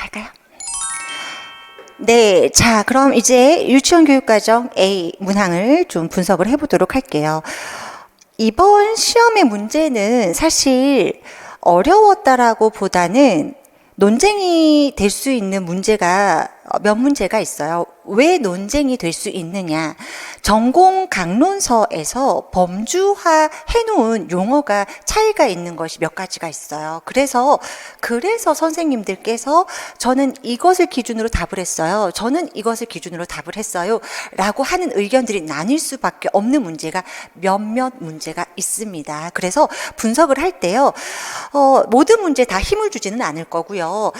갈까요? 네, 자, 그럼 이제 유치원 교육과정 A 문항을 좀 분석을 해보도록 할게요. 이번 시험의 문제는 사실 어려웠다라고 보다는 논쟁이 될 수 있는 문제가 몇 문제가 있어요. 왜 논쟁이 될 수 있느냐? 전공 강론서에서 범주화 해놓은 용어가 차이가 있는 것이 몇 가지가 있어요. 그래서 선생님들께서 저는 이것을 기준으로 답을 했어요. 저는 이것을 기준으로 답을 했어요. 라고 하는 의견들이 나뉠 수밖에 없는 문제가 몇몇 문제가 있습니다. 그래서 분석을 할 때요, 모든 문제 다 힘을 주지는 않을 거고요.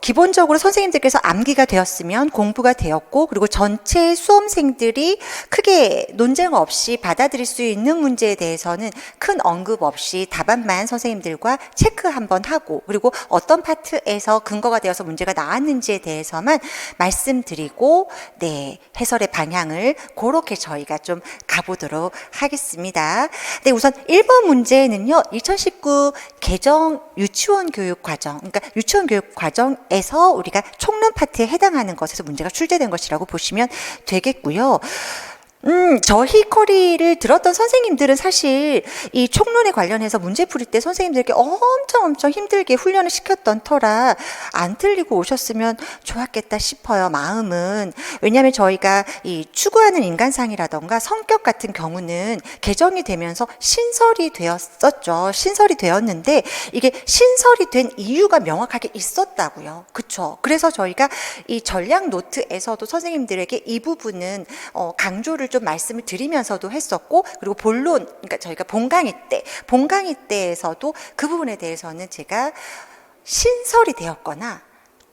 기본적으로 선생님들께서 암기가 되었으면 공부가 되었고, 그리고 전체 수험생들이 크게 논쟁 없이 받아들일 수 있는 문제에 대해서는 큰 언급 없이 답안만 선생님들과 체크 한번 하고, 그리고 어떤 파트에서 근거가 되어서 문제가 나왔는지에 대해서만 말씀드리고, 네, 해설의 방향을 그렇게 저희가 좀 가보도록 하겠습니다. 네, 우선 1번 문제는요, 2019 개정 유치원 교육 과정, 그러니까 유치원 교육 과정에서 우리가 총론 파트에 해당하는 것에서 문제가 출제된 것이라고 보시면 되겠고요. 저희커리를 들었던 선생님들은 사실 이 총론에 관련해서 문제 풀이 때 선생님들께 엄청 힘들게 훈련을 시켰던 터라 안 틀리고 오셨으면 좋았겠다 싶어요, 마음은. 왜냐하면 저희가 이 추구하는 인간상이라던가 성격 같은 경우는 개정이 되면서 신설이 되었었죠. 신설이 되었는데 이게 신설이 된 이유가 명확하게 있었다고요. 그쵸? 그래서 저희가 이 전략 노트에서도 선생님들에게 이 부분은 강조를 좀 말씀을 드리면서도 했었고, 그리고 본론, 그러니까 저희가 본강의 때에서도 그 부분에 대해서는 제가 신설이 되었거나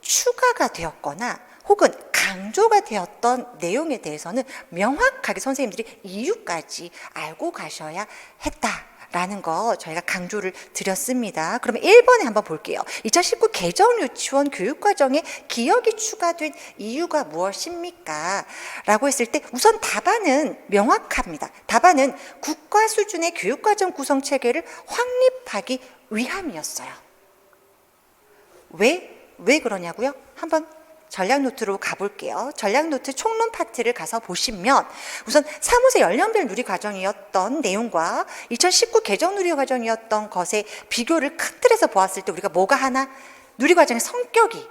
추가가 되었거나 혹은 강조가 되었던 내용에 대해서는 명확하게 선생님들이 이유까지 알고 가셔야 했다라는 거 저희가 강조를 드렸습니다. 그러면 1번에 한번 볼게요. 2019 개정 유치원 교육과정에 기억이 추가된 이유가 무엇입니까? 라고 했을 때 우선 답안은 명확합니다. 답안은 국가 수준의 교육과정 구성체계를 확립하기 위함이었어요. 왜 그러냐고요? 한번 전략 노트로 가볼게요. 전략 노트 총론 파트를 가서 보시면 우선 사무소 연령별 누리 과정이었던 내용과 2019 개정 누리 과정이었던 것의 비교를 큰 틀에서 보았을 때 우리가 뭐가 하나? 누리 과정의 성격이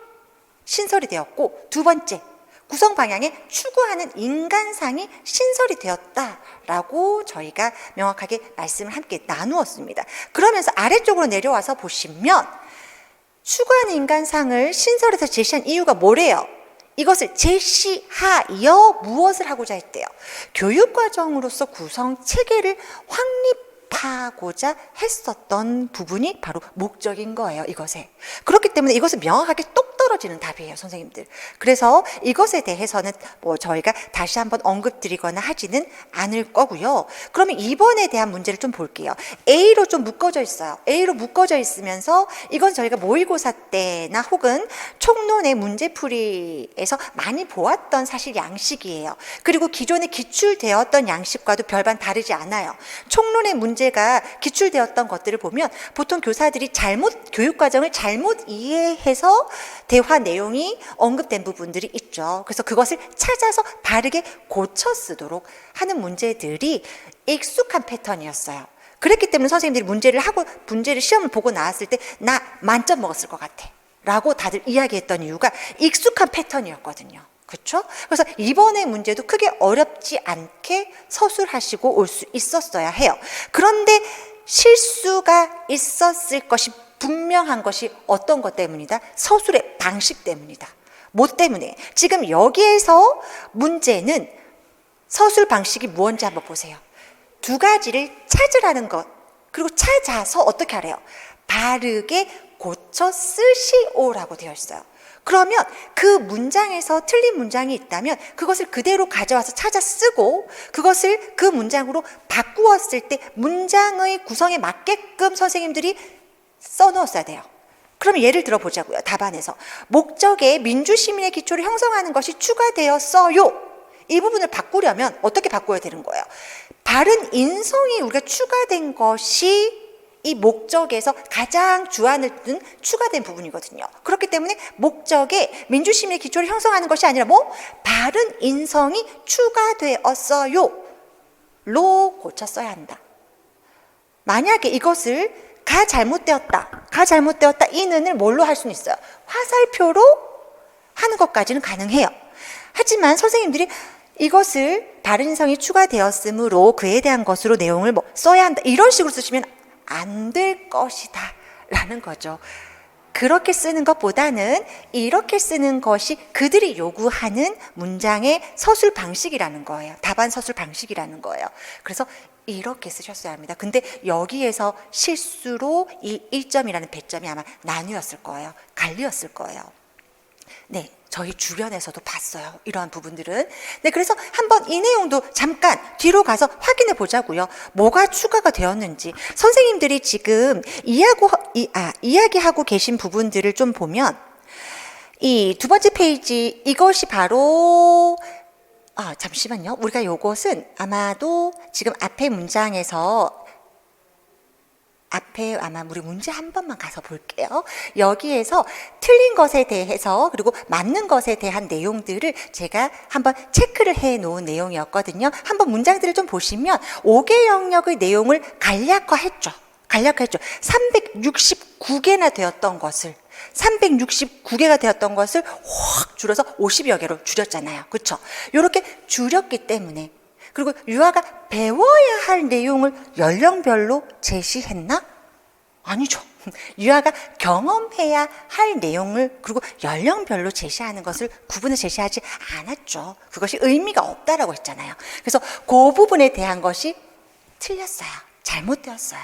신설이 되었고, 두 번째, 구성 방향에 추구하는 인간상이 신설이 되었다라고 저희가 명확하게 말씀을 함께 나누었습니다. 그러면서 아래쪽으로 내려와서 보시면 추구하는 인간상을 신설에서 제시한 이유가 뭐래요? 이것을 제시하여 무엇을 하고자 했대요? 교육과정으로서 구성체계를 확립하고자 했었던 부분이 바로 목적인 거예요, 이것에. 그렇기 때문에 이것은 명확하게 똑 떨어지는 답이에요, 선생님들. 그래서 이것에 대해서는 뭐 저희가 다시 한번 언급드리거나 하지는 않을 거고요. 그러면 2번에 대한 문제를 좀 볼게요. A로 좀 묶어져 있어요. A로 묶어져 있으면서 이건 저희가 모의고사 때나 혹은 총론의 문제풀이에서 많이 보았던 사실 양식이에요. 그리고 기존에 기출되었던 양식과도 별반 다르지 않아요. 총론의 문제가 기출되었던 것들을 보면 보통 교사들이 교육과정을 잘못 이해해서 대화 내용이 언급된 부분들이 있죠. 그래서 그것을 찾아서 바르게 고쳐 쓰도록 하는 문제들이 익숙한 패턴이었어요. 그랬기 때문에 선생님들이 문제를 시험을 보고 나왔을 때 나 만점 먹었을 것 같아 라고 다들 이야기했던 이유가 익숙한 패턴이었거든요. 그렇죠? 그래서 이번의 문제도 크게 어렵지 않게 서술하시고 올 수 있었어야 해요. 그런데 실수가 있었을 것이 분명한 것이 어떤 것 때문이다? 서술의 방식 때문이다. 뭐 때문에? 지금 여기에서 문제는 서술 방식이 무엇인지 한번 보세요. 두 가지를 찾으라는 것, 그리고 찾아서 어떻게 하래요? 바르게 고쳐 쓰시오라고 되어 있어요. 그러면 그 문장에서 틀린 문장이 있다면 그것을 그대로 가져와서 찾아 쓰고 그것을 그 문장으로 바꾸었을 때 문장의 구성에 맞게끔 선생님들이 써놓았어야 돼요. 그럼 예를 들어 보자고요. 답안에서 목적에 민주시민의 기초를 형성하는 것이 추가되었어요. 이 부분을 바꾸려면 어떻게 바꿔야 되는 거예요? 바른 인성이 우리가 추가된 것이 이 목적에서 가장 주안을 둔 추가된 부분이거든요. 그렇기 때문에 목적에 민주시민의 기초를 형성하는 것이 아니라 바른 인성이 추가되었어요 로 고쳤어야 한다. 만약에 이것을 가 잘못되었다 이 는을 뭘로 할 수는 있어요? 화살표로 하는 것까지는 가능해요. 하지만 선생님들이 이것을 바른 인성이 추가되었으므로 그에 대한 것으로 내용을 써야 한다 이런 식으로 쓰시면 안 될 것이다 라는 거죠. 그렇게 쓰는 것보다는 이렇게 쓰는 것이 그들이 요구하는 문장의 서술 방식이라는 거예요. 답안 서술 방식이라는 거예요. 그래서 이렇게 쓰셨어야 합니다. 근데 여기에서 실수로 이 1점이라는 배점이 아마 나뉘었을 거예요. 갈리었을 거예요. 네, 저희 주변에서도 봤어요. 이러한 부분들은. 네, 그래서 한번 이 내용도 잠깐 뒤로 가서 확인해 보자고요. 뭐가 추가가 되었는지. 선생님들이 지금 이야기하고 계신 부분들을 좀 보면 이 두 번째 페이지 이것이 바로 잠시만요. 우리가 요것은 아마도 지금 앞에 문장에서 아마 우리 문제 한 번만 가서 볼게요. 여기에서 틀린 것에 대해서 그리고 맞는 것에 대한 내용들을 제가 한번 체크를 해 놓은 내용이었거든요. 한번 문장들을 좀 보시면 5개 영역의 내용을 간략화했죠. 369개나 되었던 것을 369개가 되었던 것을 확 줄여서 50여 개로 줄였잖아요. 그렇죠? 이렇게 줄였기 때문에 그리고 유아가 배워야 할 내용을 연령별로 제시했나? 아니죠. 유아가 경험해야 할 내용을 그리고 연령별로 제시하는 것을 구분을 제시하지 않았죠. 그것이 의미가 없다라고 했잖아요. 그래서 그 부분에 대한 것이 틀렸어요. 잘못되었어요.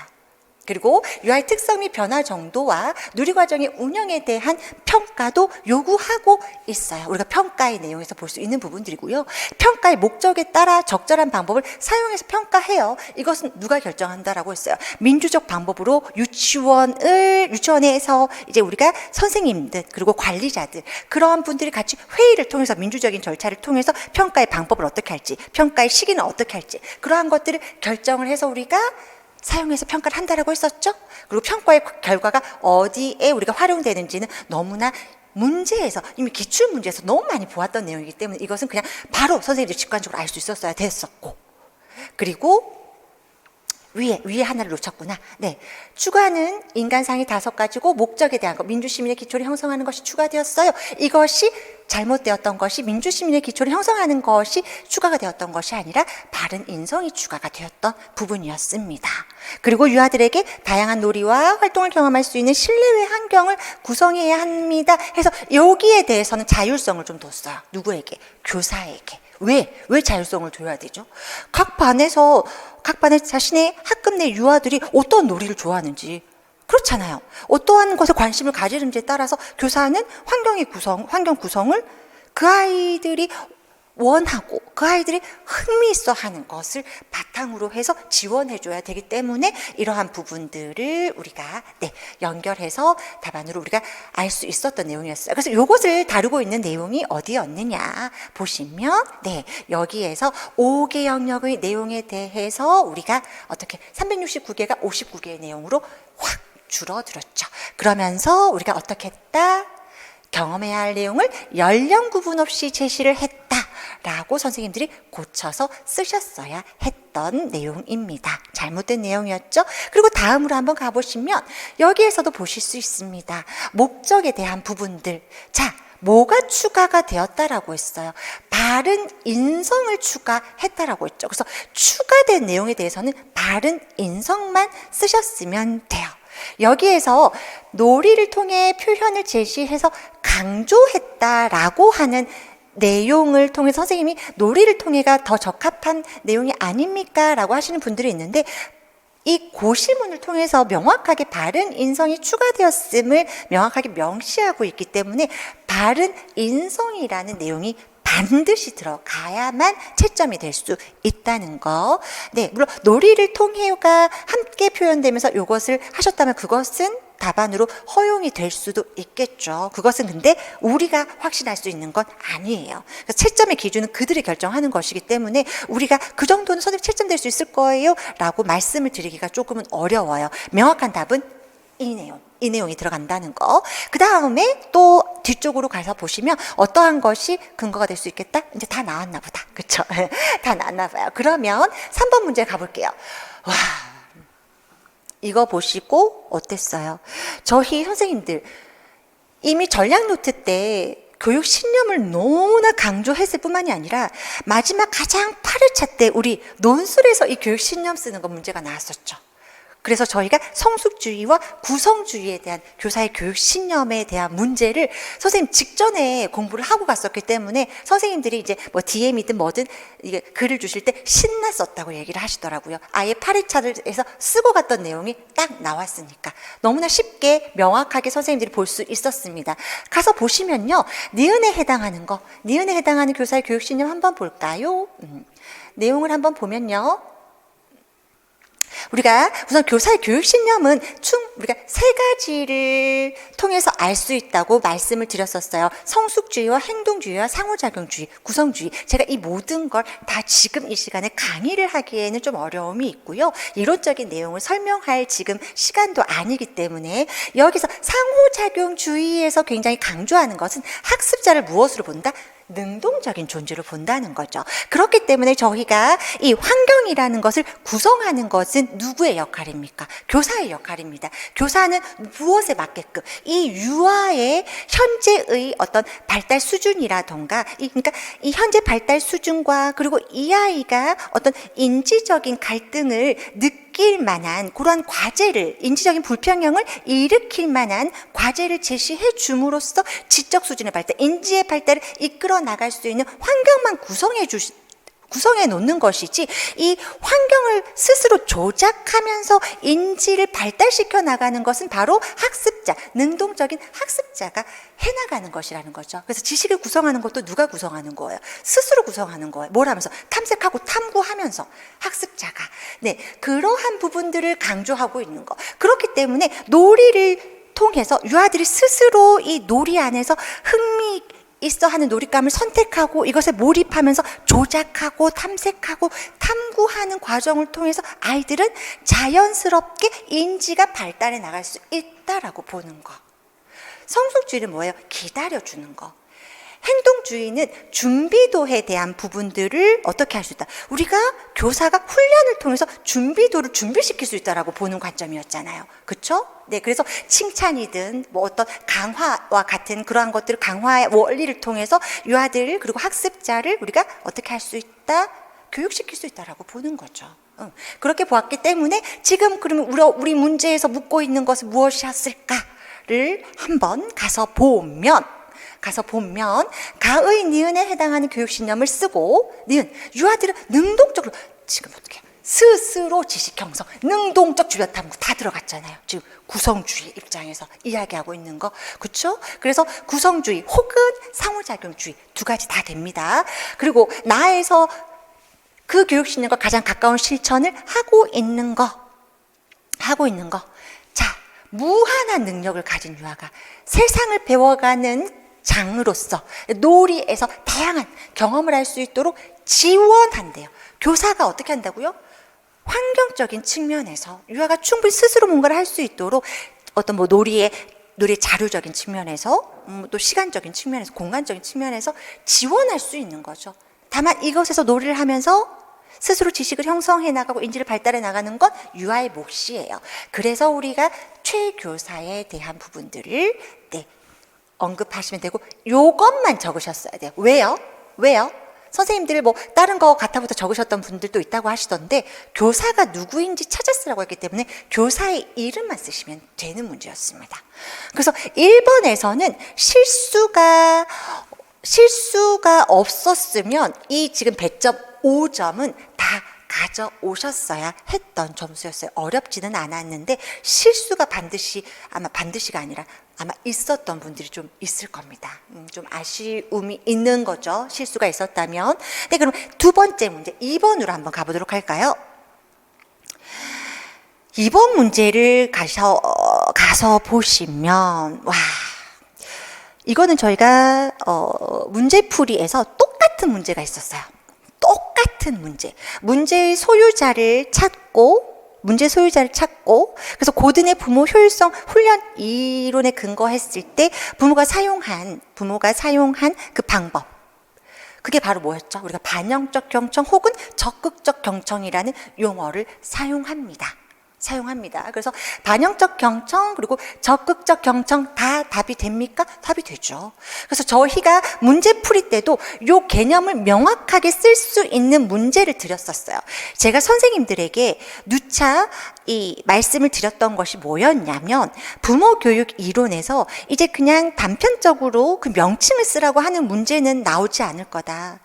그리고 유아의 특성 및 변화 정도와 누리과정의 운영에 대한 평가도 요구하고 있어요. 우리가 평가의 내용에서 볼 수 있는 부분들이고요. 평가의 목적에 따라 적절한 방법을 사용해서 평가해요. 이것은 누가 결정한다라고 했어요. 민주적 방법으로 유치원에서 이제 우리가 선생님들 그리고 관리자들 그러한 분들이 같이 회의를 통해서 민주적인 절차를 통해서 평가의 방법을 어떻게 할지 평가의 시기는 어떻게 할지 그러한 것들을 결정을 해서 우리가 사용해서 평가를 한다라고 했었죠. 그리고 평가의 결과가 어디에 우리가 활용되는지는 너무나 문제에서 이미 기출문제에서 너무 많이 보았던 내용이기 때문에 이것은 그냥 바로 선생님들이 직관적으로 알 수 있었어야 됐었고 그리고 위에 하나를 놓쳤구나. 네, 추가는 인간상이 5가지고 목적에 대한 것, 민주시민의 기초를 형성하는 것이 추가되었어요. 이것이 잘못되었던 것이 민주시민의 기초를 형성하는 것이 추가가 되었던 것이 아니라 바른 인성이 추가가 되었던 부분이었습니다. 그리고 유아들에게 다양한 놀이와 활동을 경험할 수 있는 실내외 환경을 구성해야 합니다. 해서 여기에 대해서는 자율성을 좀 뒀어요. 누구에게? 교사에게. 왜 자율성을 둬야 되죠? 각 반에 자신의 학급 내 유아들이 어떤 놀이를 좋아하는지 그렇잖아요. 어떠한 것에 관심을 가지는지에 따라서 교사는 환경 구성을 그 아이들이 원하고 그 아이들이 흥미있어 하는 것을 바탕으로 해서 지원해줘야 되기 때문에 이러한 부분들을 우리가 연결해서 답안으로 우리가 알 수 있었던 내용이었어요. 그래서 이것을 다루고 있는 내용이 어디였느냐 보시면 여기에서 5개 영역의 내용에 대해서 우리가 어떻게 369개가 59개의 내용으로 확 줄어들었죠. 그러면서 우리가 어떻게 했다? 경험해야 할 내용을 연령 구분 없이 제시를 했다라고 선생님들이 고쳐서 쓰셨어야 했던 내용입니다. 잘못된 내용이었죠. 그리고 다음으로 한번 가보시면 여기에서도 보실 수 있습니다. 목적에 대한 부분들. 자, 뭐가 추가가 되었다라고 했어요? 바른 인성을 추가했다라고 했죠. 그래서 추가된 내용에 대해서는 바른 인성만 쓰셨으면 돼요. 여기에서 놀이를 통해 표현을 제시해서 강조했다라고 하는 내용을 통해 선생님이 놀이를 통해가 더 적합한 내용이 아닙니까? 라고 하시는 분들이 있는데 이 고시문을 통해서 명확하게 바른 인성이 추가되었음을 명확하게 명시하고 있기 때문에 바른 인성이라는 내용이 반드시 들어가야만 채점이 될 수 있다는 거. 네, 물론 놀이를 통해가 함께 표현되면서 이것을 하셨다면 그것은 답안으로 허용이 될 수도 있겠죠. 그것은 근데 우리가 확신할 수 있는 건 아니에요. 그래서 채점의 기준은 그들이 결정하는 것이기 때문에 우리가 그 정도는 선생님 채점될 수 있을 거예요 라고 말씀을 드리기가 조금은 어려워요. 명확한 답은 이 내용이 들어간다는 거. 그 다음에 또 뒤쪽으로 가서 보시면 어떠한 것이 근거가 될 수 있겠다? 이제 다 나왔나 보다. 그쵸? 다 나왔나 봐요. 그러면 3번 문제 가볼게요. 와, 이거 보시고 어땠어요? 저희 선생님들 이미 전략 노트 때 교육 신념을 너무나 강조했을 뿐만이 아니라 마지막 가장 8회차 때 우리 논술에서 이 교육 신념 쓰는 거 문제가 나왔었죠. 그래서 저희가 성숙주의와 구성주의에 대한 교사의 교육 신념에 대한 문제를 선생님 직전에 공부를 하고 갔었기 때문에 선생님들이 이제 뭐 DM이든 뭐든 이게 글을 주실 때 신났었다고 얘기를 하시더라고요. 아예 8회차에서 쓰고 갔던 내용이 딱 나왔으니까 너무나 쉽게 명확하게 선생님들이 볼 수 있었습니다. 가서 보시면요, 니은에 해당하는 거, 니은에 해당하는 교사의 교육 신념 한번 볼까요? 내용을 한번 보면요, 우리가 우선 교사의 교육신념은 우리가 세 가지를 통해서 알 수 있다고 말씀을 드렸었어요. 성숙주의와 행동주의와 상호작용주의, 구성주의. 제가 이 모든 걸 다 지금 이 시간에 강의를 하기에는 좀 어려움이 있고요. 이론적인 내용을 설명할 지금 시간도 아니기 때문에 여기서 상호작용주의에서 굉장히 강조하는 것은 학습자를 무엇으로 본다? 능동적인 존재로 본다는 거죠. 그렇기 때문에 저희가 이 환경이라는 것을 구성하는 것은 누구의 역할입니까? 교사의 역할입니다. 교사는 무엇에 맞게끔 이 유아의 현재의 어떤 발달 수준이라던가 그러니까 이 현재 발달 수준과 그리고 이 아이가 어떤 인지적인 갈등을 느낄 만한 그러한 과제를, 인지적인 불평형을 일으킬 만한 과제를 제시해 줌으로써 지적 수준의 발달, 인지의 발달을 이끌어 나갈 수 있는 환경만 구성해 놓는 것이지, 이 환경을 스스로 조작하면서 인지를 발달시켜 나가는 것은 바로 학습자, 능동적인 학습자가 해나가는 것이라는 거죠. 그래서 지식을 구성하는 것도 누가 구성하는 거예요? 스스로 구성하는 거예요. 뭘 하면서? 탐색하고 탐구하면서 학습자가. 네, 그러한 부분들을 강조하고 있는 거. 그렇기 때문에 놀이를 통해서 유아들이 스스로 이 놀이 안에서 흥미 있어 하는 놀잇감을 선택하고 이것에 몰입하면서 조작하고 탐색하고 탐구하는 과정을 통해서 아이들은 자연스럽게 인지가 발달해 나갈 수 있다라고 보는 거. 성숙주의는 뭐예요? 기다려주는 거. 행동주의는 준비도에 대한 부분들을 어떻게 할 수 있다? 우리가 교사가 훈련을 통해서 준비도를 준비시킬 수 있다라고 보는 관점이었잖아요. 그렇죠? 네, 그래서 칭찬이든 뭐 어떤 강화와 같은 그러한 것들을 강화의 원리를 통해서 유아들 그리고 학습자를 우리가 어떻게 할 수 있다? 교육시킬 수 있다라고 보는 거죠. 그렇게 보았기 때문에 지금 그러면 우리 문제에서 묻고 있는 것은 무엇이었을까를 한번 가서 보면 가의 니은에 해당하는 교육신념을 쓰고, 니은, 유아들은 능동적으로 지금 어떻게 스스로 지식 형성, 능동적 주변 탐구 다 들어갔잖아요. 지금 구성주의 입장에서 이야기하고 있는 거, 그렇죠? 그래서 구성주의 혹은 상호작용주의 두 가지 다 됩니다. 그리고 나에서 그 교육신념과 가장 가까운 실천을 하고 있는 거. 자, 무한한 능력을 가진 유아가 세상을 배워가는 장으로서 놀이에서 다양한 경험을 할 수 있도록 지원한대요. 교사가 어떻게 한다고요? 환경적인 측면에서 유아가 충분히 스스로 뭔가를 할 수 있도록 어떤 뭐 놀이의 자료적인 측면에서 또 시간적인 측면에서 공간적인 측면에서 지원할 수 있는 거죠. 다만 이것에서 놀이를 하면서 스스로 지식을 형성해 나가고 인지를 발달해 나가는 건 유아의 몫이에요. 그래서 우리가 최교사에 대한 부분들을 언급하시면 되고, 요것만 적으셨어야 돼요. 왜요? 선생님들 뭐 다른 거 같아부터 적으셨던 분들도 있다고 하시던데 교사가 누구인지 찾아 쓰라고 했기 때문에 교사의 이름만 쓰시면 되는 문제였습니다. 그래서 1번에서는 실수가 없었으면 이 지금 배점 5점은 다 가져오셨어야 했던 점수였어요. 어렵지는 않았는데 실수가 반드시가 아니라 아마 있었던 분들이 좀 있을 겁니다. 좀 아쉬움이 있는 거죠. 실수가 있었다면. 네, 그럼 두 번째 문제 2번으로 한번 가보도록 할까요? 2번 문제를 가서 보시면 와, 이거는 저희가 문제풀이에서 똑같은 문제가 있었어요. 똑같은 문제의 소유자를 찾고 그래서 고든의 부모 효율성 훈련 이론에 근거했을 때 부모가 사용한 그 방법, 그게 바로 뭐였죠? 우리가 반영적 경청 혹은 적극적 경청이라는 용어를 사용합니다. 그래서 반영적 경청 그리고 적극적 경청 다 답이 됩니까? 답이 되죠. 그래서 저희가 문제풀이 때도 요 개념을 명확하게 쓸 수 있는 문제를 드렸었어요. 제가 선생님들에게 누차 이 말씀을 드렸던 것이 뭐였냐면 부모 교육 이론에서 이제 그냥 단편적으로 그 명칭을 쓰라고 하는 문제는 나오지 않을 거다.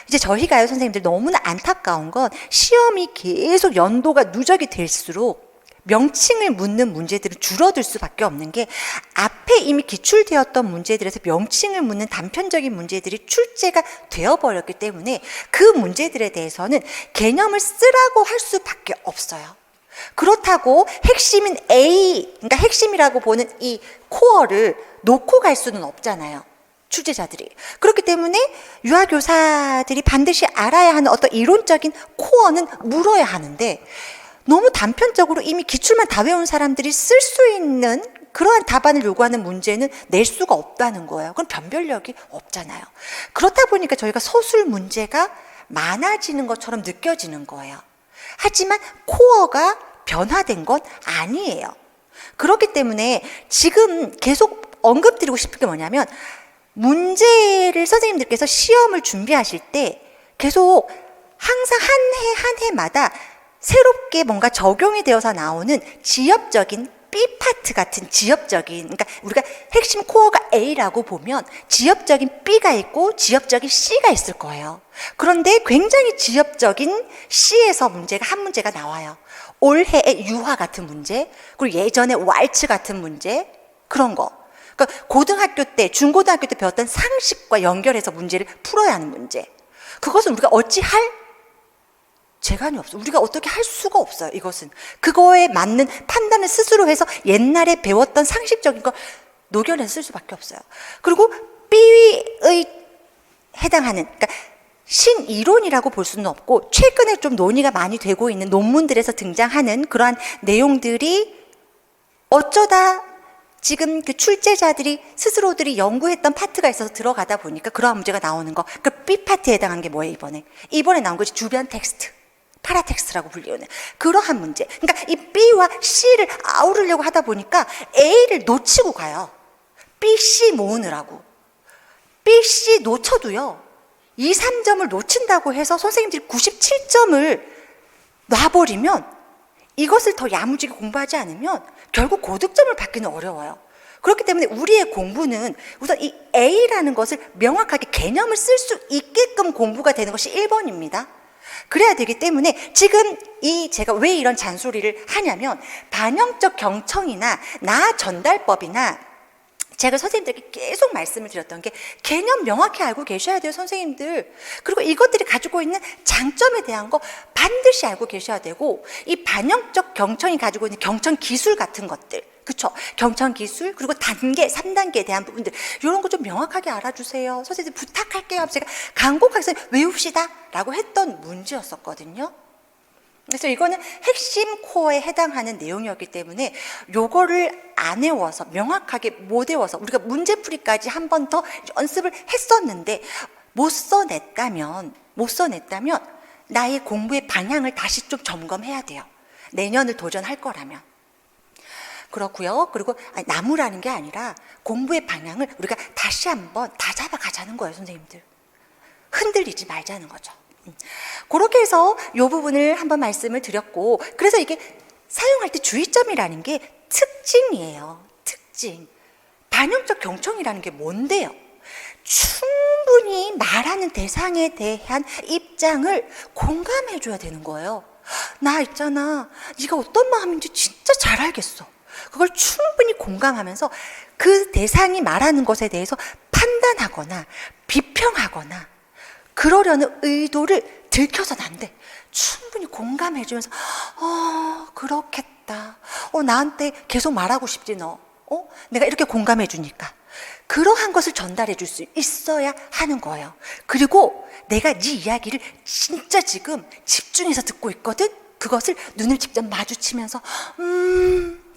이제 저희가요, 선생님들 너무나 안타까운 건 시험이 계속 연도가 누적이 될수록 명칭을 묻는 문제들은 줄어들 수밖에 없는 게 앞에 이미 기출되었던 문제들에서 명칭을 묻는 단편적인 문제들이 출제가 되어버렸기 때문에 그 문제들에 대해서는 개념을 쓰라고 할 수밖에 없어요. 그렇다고 핵심인 A, 그러니까 핵심이라고 보는 이 코어를 놓고 갈 수는 없잖아요. 출제자들이. 그렇기 때문에 유아교사들이 반드시 알아야 하는 어떤 이론적인 코어는 물어야 하는데 너무 단편적으로 이미 기출만 다 외운 사람들이 쓸 수 있는 그러한 답안을 요구하는 문제는 낼 수가 없다는 거예요. 그럼 변별력이 없잖아요. 그렇다 보니까 저희가 서술 문제가 많아지는 것처럼 느껴지는 거예요. 하지만 코어가 변화된 건 아니에요. 그렇기 때문에 지금 계속 언급드리고 싶은 게 뭐냐면 문제를 선생님들께서 시험을 준비하실 때 계속 항상 한 해마다 새롭게 뭔가 적용이 되어서 나오는 지엽적인 B파트 같은 그러니까 우리가 핵심 코어가 A라고 보면 지엽적인 B가 있고 지엽적인 C가 있을 거예요. 그런데 굉장히 지엽적인 C에서 한 문제가 나와요. 올해의 유화 같은 문제, 그리고 예전에 왈츠 같은 문제, 그런 거. 그러니까 고등학교 때, 중고등학교 때 배웠던 상식과 연결해서 문제를 풀어야 하는 문제. 그것은 우리가 어찌할 재간이 없어. 우리가 어떻게 할 수가 없어요. 이것은 그거에 맞는 판단을 스스로 해서 옛날에 배웠던 상식적인 걸 녹여내서 쓸 수밖에 없어요. 그리고 B의 해당하는, 그러니까 신이론이라고 볼 수는 없고 최근에 좀 논의가 많이 되고 있는 논문들에서 등장하는 그러한 내용들이 어쩌다 지금 그 출제자들이 스스로들이 연구했던 파트가 있어서 들어가다 보니까 그러한 문제가 나오는 거. 그 B 파트에 해당한 게 뭐예요? 이번에 나온 것이 주변 텍스트, 파라텍스트라고 불리우는 그러한 문제. 그러니까 이 B와 C를 아우르려고 하다 보니까 A를 놓치고 가요. B, C 모으느라고. B, C 놓쳐도요 2, 3점을 놓친다고 해서 선생님들이 97점을 놔버리면 이것을 더 야무지게 공부하지 않으면 결국 고득점을 받기는 어려워요. 그렇기 때문에 우리의 공부는 우선 이 A라는 것을 명확하게 개념을 쓸 수 있게끔 공부가 되는 것이 1번입니다. 그래야 되기 때문에 지금 제가 왜 이런 잔소리를 하냐면 반영적 경청이나 나 전달법이나 제가 선생님들에게 계속 말씀을 드렸던 게 개념 명확히 알고 계셔야 돼요, 선생님들. 그리고 이것들이 가지고 있는 장점에 대한 거 반드시 알고 계셔야 되고 이 반영적 경청이 가지고 있는 경청 기술 같은 것들, 그렇죠? 경청 기술 그리고 단계, 3단계에 대한 부분들 이런 거 좀 명확하게 알아주세요. 선생님들 부탁할게요. 제가 간곡하게 외웁시다 라고 했던 문제였었거든요. 그래서 이거는 핵심 코어에 해당하는 내용이었기 때문에 요거를 안 외워서 명확하게 못 외워서 우리가 문제풀이까지 한 번 더 연습을 했었는데 못 써냈다면 나의 공부의 방향을 다시 좀 점검해야 돼요. 내년을 도전할 거라면. 그렇고요. 그리고 나무라는 게 아니라 공부의 방향을 우리가 다시 한번 다 잡아가자는 거예요, 선생님들. 흔들리지 말자는 거죠. 그렇게 해서 이 부분을 한번 말씀을 드렸고, 그래서 이게 사용할 때 주의점이라는 게 특징이에요. 특징. 반영적 경청이라는 게 뭔데요? 이분이 말하는 대상에 대한 입장을 공감해 줘야 되는 거예요. 나 있잖아, 네가 어떤 마음인지 진짜 잘 알겠어. 그걸 충분히 공감하면서 그 대상이 말하는 것에 대해서 판단하거나 비평하거나 그러려는 의도를 들켜서는 안 돼. 충분히 공감해 주면서 그렇겠다. 나한테 계속 말하고 싶지 너. 내가 이렇게 공감해 주니까. 그러한 것을 전달해 줄 수 있어야 하는 거예요. 그리고 내가 네 이야기를 진짜 지금 집중해서 듣고 있거든. 그것을 눈을 직접 마주치면서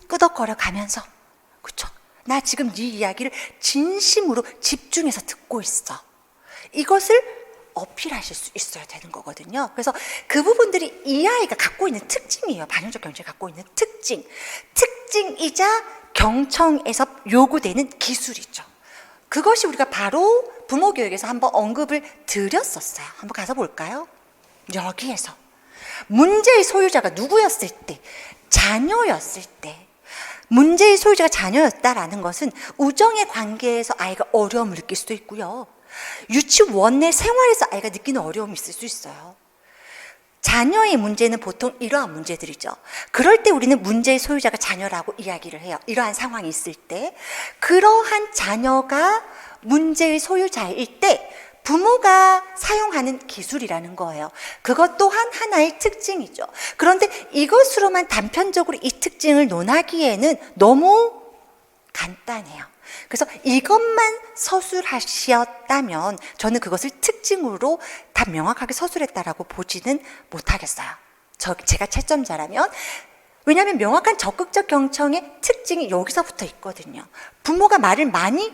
끄덕거려 가면서, 그쵸? 나 지금 네 이야기를 진심으로 집중해서 듣고 있어. 이것을 어필하실 수 있어야 되는 거거든요. 그래서 그 부분들이 이 아이가 갖고 있는 특징이에요. 반영적 경청이 갖고 있는 특징이자 경청에서 요구되는 기술이죠. 그것이 우리가 바로 부모 교육에서 한번 언급을 드렸었어요. 한번 가서 볼까요? 여기에서 문제의 소유자가 누구였을 때, 자녀였을 때, 문제의 소유자가 자녀였다라는 것은 우정의 관계에서 아이가 어려움을 느낄 수도 있고요. 유치원 내 생활에서 아이가 느끼는 어려움이 있을 수 있어요. 자녀의 문제는 보통 이러한 문제들이죠. 그럴 때 우리는 문제의 소유자가 자녀라고 이야기를 해요. 이러한 상황이 있을 때, 그러한 자녀가 문제의 소유자일 때 부모가 사용하는 기술이라는 거예요. 그것 또한 하나의 특징이죠. 그런데 이것으로만 단편적으로 이 특징을 논하기에는 너무 간단해요. 그래서 이것만 서술하셨다면 저는 그것을 특징으로 다 명확하게 서술했다라고 보지는 못하겠어요. 제가 채점자라면. 왜냐하면 명확한 적극적 경청의 특징이 여기서부터 있거든요. 부모가 말을 많이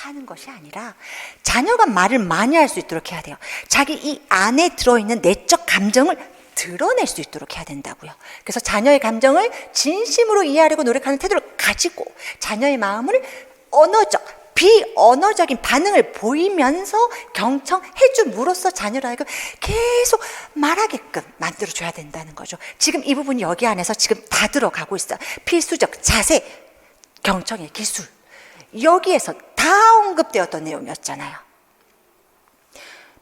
하는 것이 아니라 자녀가 말을 많이 할 수 있도록 해야 돼요. 자기 이 안에 들어있는 내적 감정을 드러낼 수 있도록 해야 된다고요. 그래서 자녀의 감정을 진심으로 이해하려고 노력하는 태도를 가지고 자녀의 마음을 비언어적인 반응을 보이면서 경청해줌으로써 자녀를 하여금 계속 말하게끔 만들어줘야 된다는 거죠. 지금 이 부분이 여기 안에서 지금 다 들어가고 있어요. 필수적 자세, 경청의 기술. 여기에서 다 언급되었던 내용이었잖아요.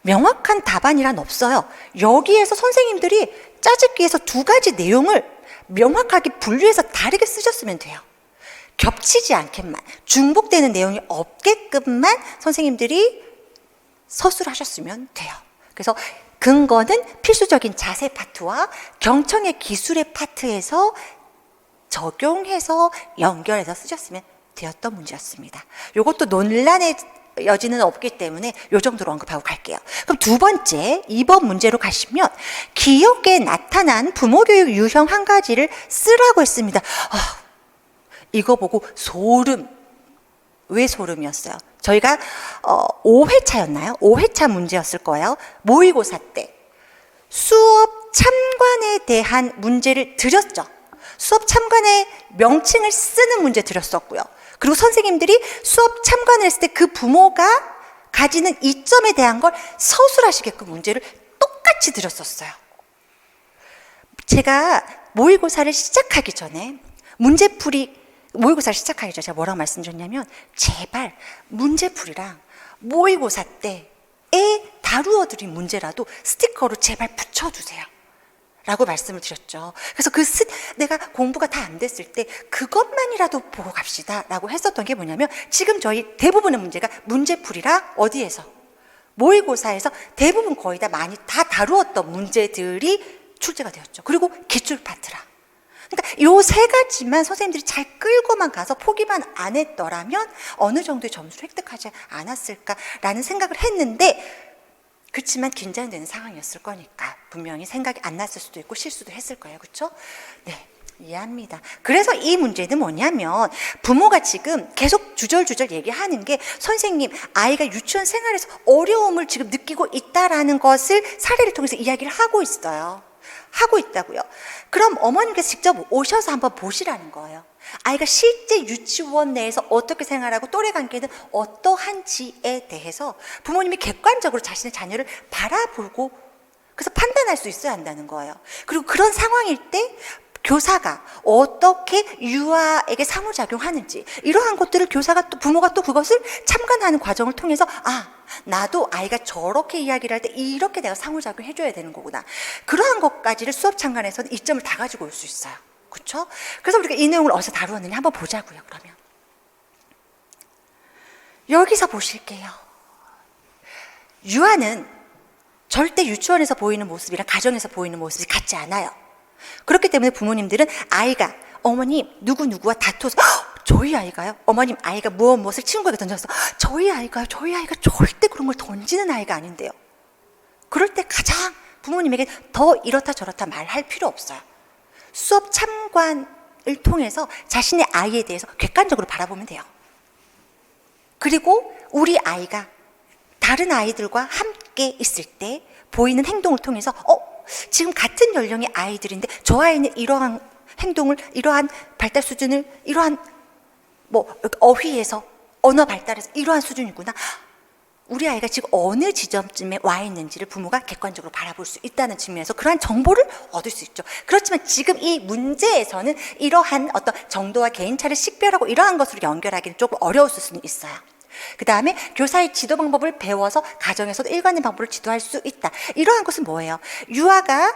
명확한 답안이란 없어요. 여기에서 선생님들이 짜집기해서 두 가지 내용을 명확하게 분류해서 다르게 쓰셨으면 돼요. 겹치지 않게만, 중복되는 내용이 없게끔만 선생님들이 서술하셨으면 돼요. 그래서 근거는 필수적인 자세 파트와 경청의 기술의 파트에서 적용해서 연결해서 쓰셨으면 되었던 문제였습니다. 이것도 논란의 여지는 없기 때문에 이 정도로 언급하고 갈게요. 그럼 두 번째, 2번 문제로 가시면 기억에 나타난 부모교육 유형 한 가지를 쓰라고 했습니다. 이거 보고 소름. 왜 소름이었어요? 저희가 5회차였나요? 5회차 문제였을 거예요. 모의고사 때 수업 참관에 대한 문제를 드렸죠. 수업 참관의 명칭을 쓰는 문제 드렸었고요. 그리고 선생님들이 수업 참관을 했을 때 그 부모가 가지는 이점에 대한 걸 서술하시게끔 문제를 똑같이 드렸었어요. 제가 모의고사를 시작하기 전에 모의고사를 시작하기 전에 제가 뭐라고 말씀드렸냐면 제발 문제풀이랑 모의고사 때에 다루어드린 문제라도 스티커로 제발 붙여두세요 라고 말씀을 드렸죠. 그래서 내가 공부가 다 안 됐을 때 그것만이라도 보고 갑시다 라고 했었던 게 뭐냐면 지금 저희 대부분의 문제가 문제풀이라 어디에서? 모의고사에서 대부분 거의 다 많이 다 다루었던 문제들이 출제가 되었죠. 그리고 기출 파트라. 그러니까 요 세 가지만 선생님들이 잘 끌고만 가서 포기만 안 했더라면 어느 정도의 점수를 획득하지 않았을까라는 생각을 했는데 그렇지만 긴장되는 상황이었을 거니까 분명히 생각이 안 났을 수도 있고 실수도 했을 거예요. 그렇죠? 네, 이해합니다. 그래서 이 문제는 뭐냐면 부모가 지금 계속 주절주절 얘기하는 게 선생님, 아이가 유치원 생활에서 어려움을 지금 느끼고 있다라는 것을 사례를 통해서 이야기를 하고 있어요. 하고 있다고요. 그럼 어머님께서 직접 오셔서 한번 보시라는 거예요. 아이가 실제 유치원 내에서 어떻게 생활하고 또래 관계는 어떠한지에 대해서 부모님이 객관적으로 자신의 자녀를 바라보고 그래서 판단할 수 있어야 한다는 거예요. 그리고 그런 상황일 때 교사가 어떻게 유아에게 상호작용하는지 이러한 것들을 교사가 또 부모가 또 그것을 참관하는 과정을 통해서 나도 아이가 저렇게 이야기를 할 때 이렇게 내가 상호작용 해줘야 되는 거구나. 그러한 것까지를 수업 참관에서는 이점을 다 가지고 올 수 있어요. 그렇죠? 그래서 우리가 이 내용을 어디서 다루었느냐 한번 보자고요. 그러면 여기서 보실게요. 유아는 절대 유치원에서 보이는 모습이랑 가정에서 보이는 모습이 같지 않아요. 그렇기 때문에 부모님들은 아이가 어머님 누구누구와 다투어서 저희 아이가요? 어머님 아이가 무엇을 친구에게 던져서 저희 아이가 절대 그런 걸 던지는 아이가 아닌데요. 그럴 때 가장 부모님에게 더 이렇다 저렇다 말할 필요 없어요. 수업 참관을 통해서 자신의 아이에 대해서 객관적으로 바라보면 돼요. 그리고 우리 아이가 다른 아이들과 함께 있을 때 보이는 행동을 통해서 지금 같은 연령의 아이들인데 저 아이는 이러한 행동을, 이러한 발달 수준을, 이러한 어휘에서 언어 발달에서 이러한 수준이구나. 우리 아이가 지금 어느 지점쯤에 와 있는지를 부모가 객관적으로 바라볼 수 있다는 측면에서 그러한 정보를 얻을 수 있죠. 그렇지만 지금 이 문제에서는 이러한 어떤 정도와 개인차를 식별하고 이러한 것으로 연결하기는 조금 어려웠을 수는 있어요. 그 다음에 교사의 지도 방법을 배워서 가정에서도 일관된 방법을 지도할 수 있다. 이러한 것은 뭐예요? 유아가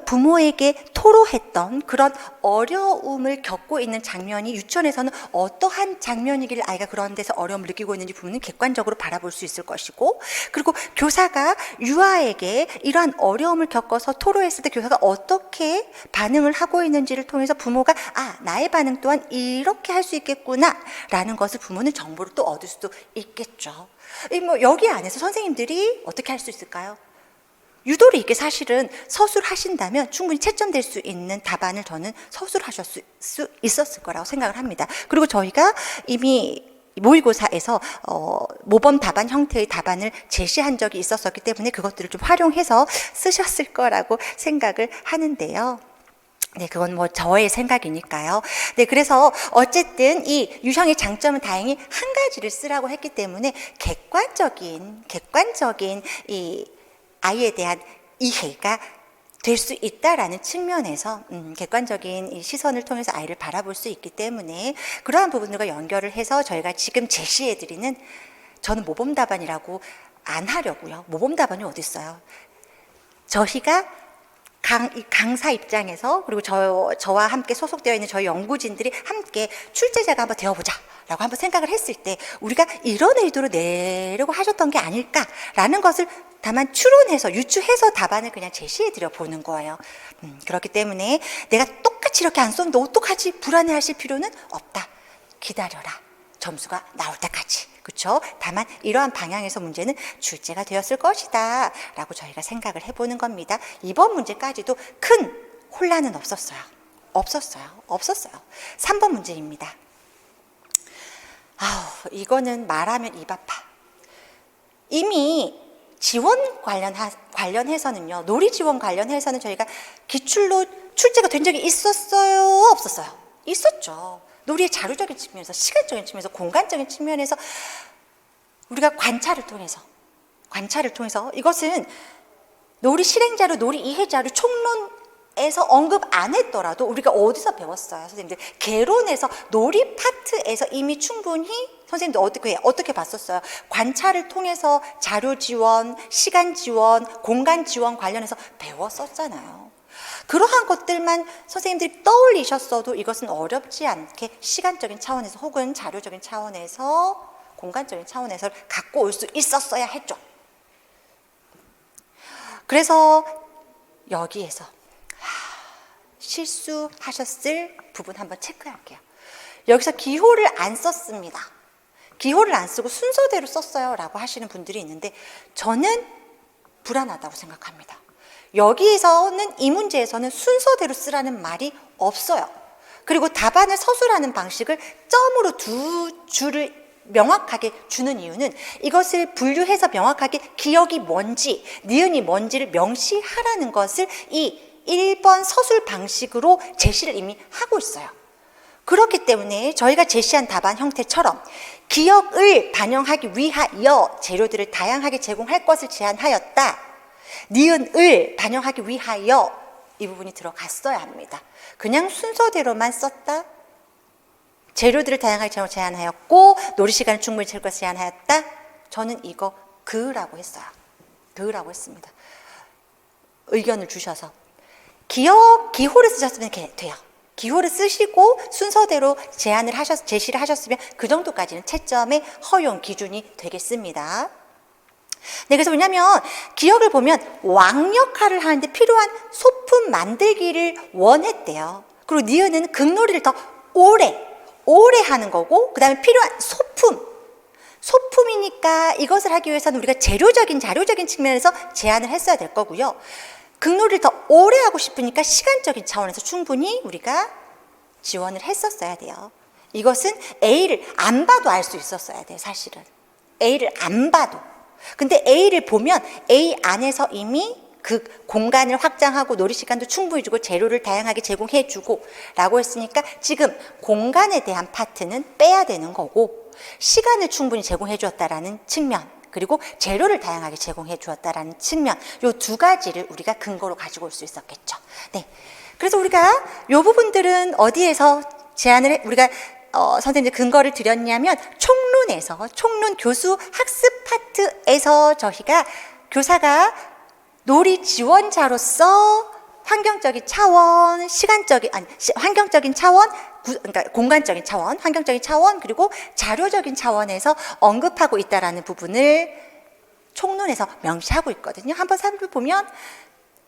부모에게 토로했던 그런 어려움을 겪고 있는 장면이 유치원에서는 어떠한 장면이길 아이가 그런 데서 어려움을 느끼고 있는지 부모는 객관적으로 바라볼 수 있을 것이고, 그리고 교사가 유아에게 이러한 어려움을 겪어서 토로했을 때 교사가 어떻게 반응을 하고 있는지를 통해서 부모가 나의 반응 또한 이렇게 할 수 있겠구나 라는 것을 부모는 정보를 또 얻을 수도 있겠죠. 여기 안에서 선생님들이 어떻게 할 수 있을까요? 유도리 있게 사실은 서술하신다면 충분히 채점될 수 있는 답안을 저는 서술하셨을 수 있었을 거라고 생각을 합니다. 그리고 저희가 이미 모의고사에서 모범 답안 형태의 답안을 제시한 적이 있었기 때문에 그것들을 좀 활용해서 쓰셨을 거라고 생각을 하는데요. 네, 그건 저의 생각이니까요. 네, 그래서 어쨌든 이 유형의 장점은 다행히 한 가지를 쓰라고 했기 때문에 객관적인 이 아이에 대한 이해가 될 수 있다라는 측면에서 객관적인 이 시선을 통해서 아이를 바라볼 수 있기 때문에 그러한 부분들과 연결을 해서 저희가 지금 제시해드리는, 저는 모범 답안이라고 안 하려고요. 모범 답안이 어디 있어요? 저희가 강사 입장에서, 그리고 저와 함께 소속되어 있는 저희 연구진들이 함께 출제자가 한번 되어보자 라고 한번 생각을 했을 때 우리가 이런 의도로 내려고 하셨던 게 아닐까라는 것을 다만 추론해서 유추해서 답안을 그냥 제시해드려 보는 거예요. 그렇기 때문에 내가 똑같이 이렇게 안 썼는데 어떡하지 불안해하실 필요는 없다. 기다려라. 점수가 나올 때까지. 그렇죠? 다만 이러한 방향에서 문제는 출제가 되었을 것이다 라고 저희가 생각을 해보는 겁니다. 이번 문제까지도 큰 혼란은 없었어요. 3번 문제입니다. 이거는 말하면 입 아파. 이미 지원 관련해서는요, 놀이 지원 관련해서는 저희가 기출로 출제가 된 적이 있었어요? 없었어요? 있었죠. 놀이의 자료적인 측면에서, 시간적인 측면에서, 공간적인 측면에서 우리가 관찰을 통해서 이것은 놀이 실행자료, 놀이 이해자료 총론에서 언급 안 했더라도 우리가 어디서 배웠어요, 선생님들? 개론에서 놀이 파트에서 이미 충분히 선생님들 어떻게 봤었어요? 관찰을 통해서 자료 지원, 시간 지원, 공간 지원 관련해서 배웠었잖아요. 그러한 것들만 선생님들이 떠올리셨어도 이것은 어렵지 않게 시간적인 차원에서 혹은 자료적인 차원에서, 공간적인 차원에서 갖고 올 수 있었어야 했죠. 그래서 여기에서 실수하셨을 부분 한번 체크할게요. 여기서 기호를 안 썼습니다. 기호를 안 쓰고 순서대로 썼어요 라고 하시는 분들이 있는데 저는 불안하다고 생각합니다. 여기에서는, 이 문제에서는 순서대로 쓰라는 말이 없어요. 그리고 답안을 서술하는 방식을 점으로 두 줄을 명확하게 주는 이유는 이것을 분류해서 명확하게 기억이 뭔지, 니은이 뭔지를 명시하라는 것을 이 1번 서술 방식으로 제시를 이미 하고 있어요. 그렇기 때문에 저희가 제시한 답안 형태처럼 기억을 반영하기 위하여 재료들을 다양하게 제공할 것을 제안하였다. 니은을 반영하기 위하여 이 부분이 들어갔어야 합니다. 그냥 순서대로만 썼다. 재료들을 다양하게 제안하였고 놀이 시간을 충분히 채울 것을 제안하였다. 저는 이거 그으라고 했어요. 그으라고 했습니다. 의견을 주셔서. 기호를 쓰셨으면 돼요. 기호를 쓰시고 순서대로 제시를 하셨으면 그 정도까지는 채점의 허용 기준이 되겠습니다. 네, 그래서 왜냐면 기억을 보면 왕 역할을 하는데 필요한 소품 만들기를 원했대요. 그리고 니은은 극놀이를 더 오래 하는 거고, 그 다음에 필요한 소품이니까 이것을 하기 위해서는 우리가 자료적인 측면에서 제안을 했어야 될 거고요. 극놀이를 더 오래 하고 싶으니까 시간적인 차원에서 충분히 우리가 지원을 했었어야 돼요. 이것은 A를 안 봐도 알 수 있었어야 돼요, 사실은. A를 안 봐도. 근데 A를 보면 A 안에서 이미 그 공간을 확장하고 놀이 시간도 충분히 주고 재료를 다양하게 제공해 주고 라고 했으니까 지금 공간에 대한 파트는 빼야 되는 거고, 시간을 충분히 제공해 주었다라는 측면, 그리고 재료를 다양하게 제공해 주었다라는 측면, 요 두 가지를 우리가 근거로 가지고 올 수 있었겠죠. 네. 그래서 우리가 요 부분들은 어디에서 우리가 선생님들 근거를 드렸냐면 총론 교수 학습 파트에서 저희가 교사가 놀이 지원자로서 환경적인 차원, 환경적인 차원, 그러니까 공간적인 차원, 환경적인 차원, 그리고 자료적인 차원에서 언급하고 있다라는 부분을 총론에서 명시하고 있거든요. 한번 살펴보면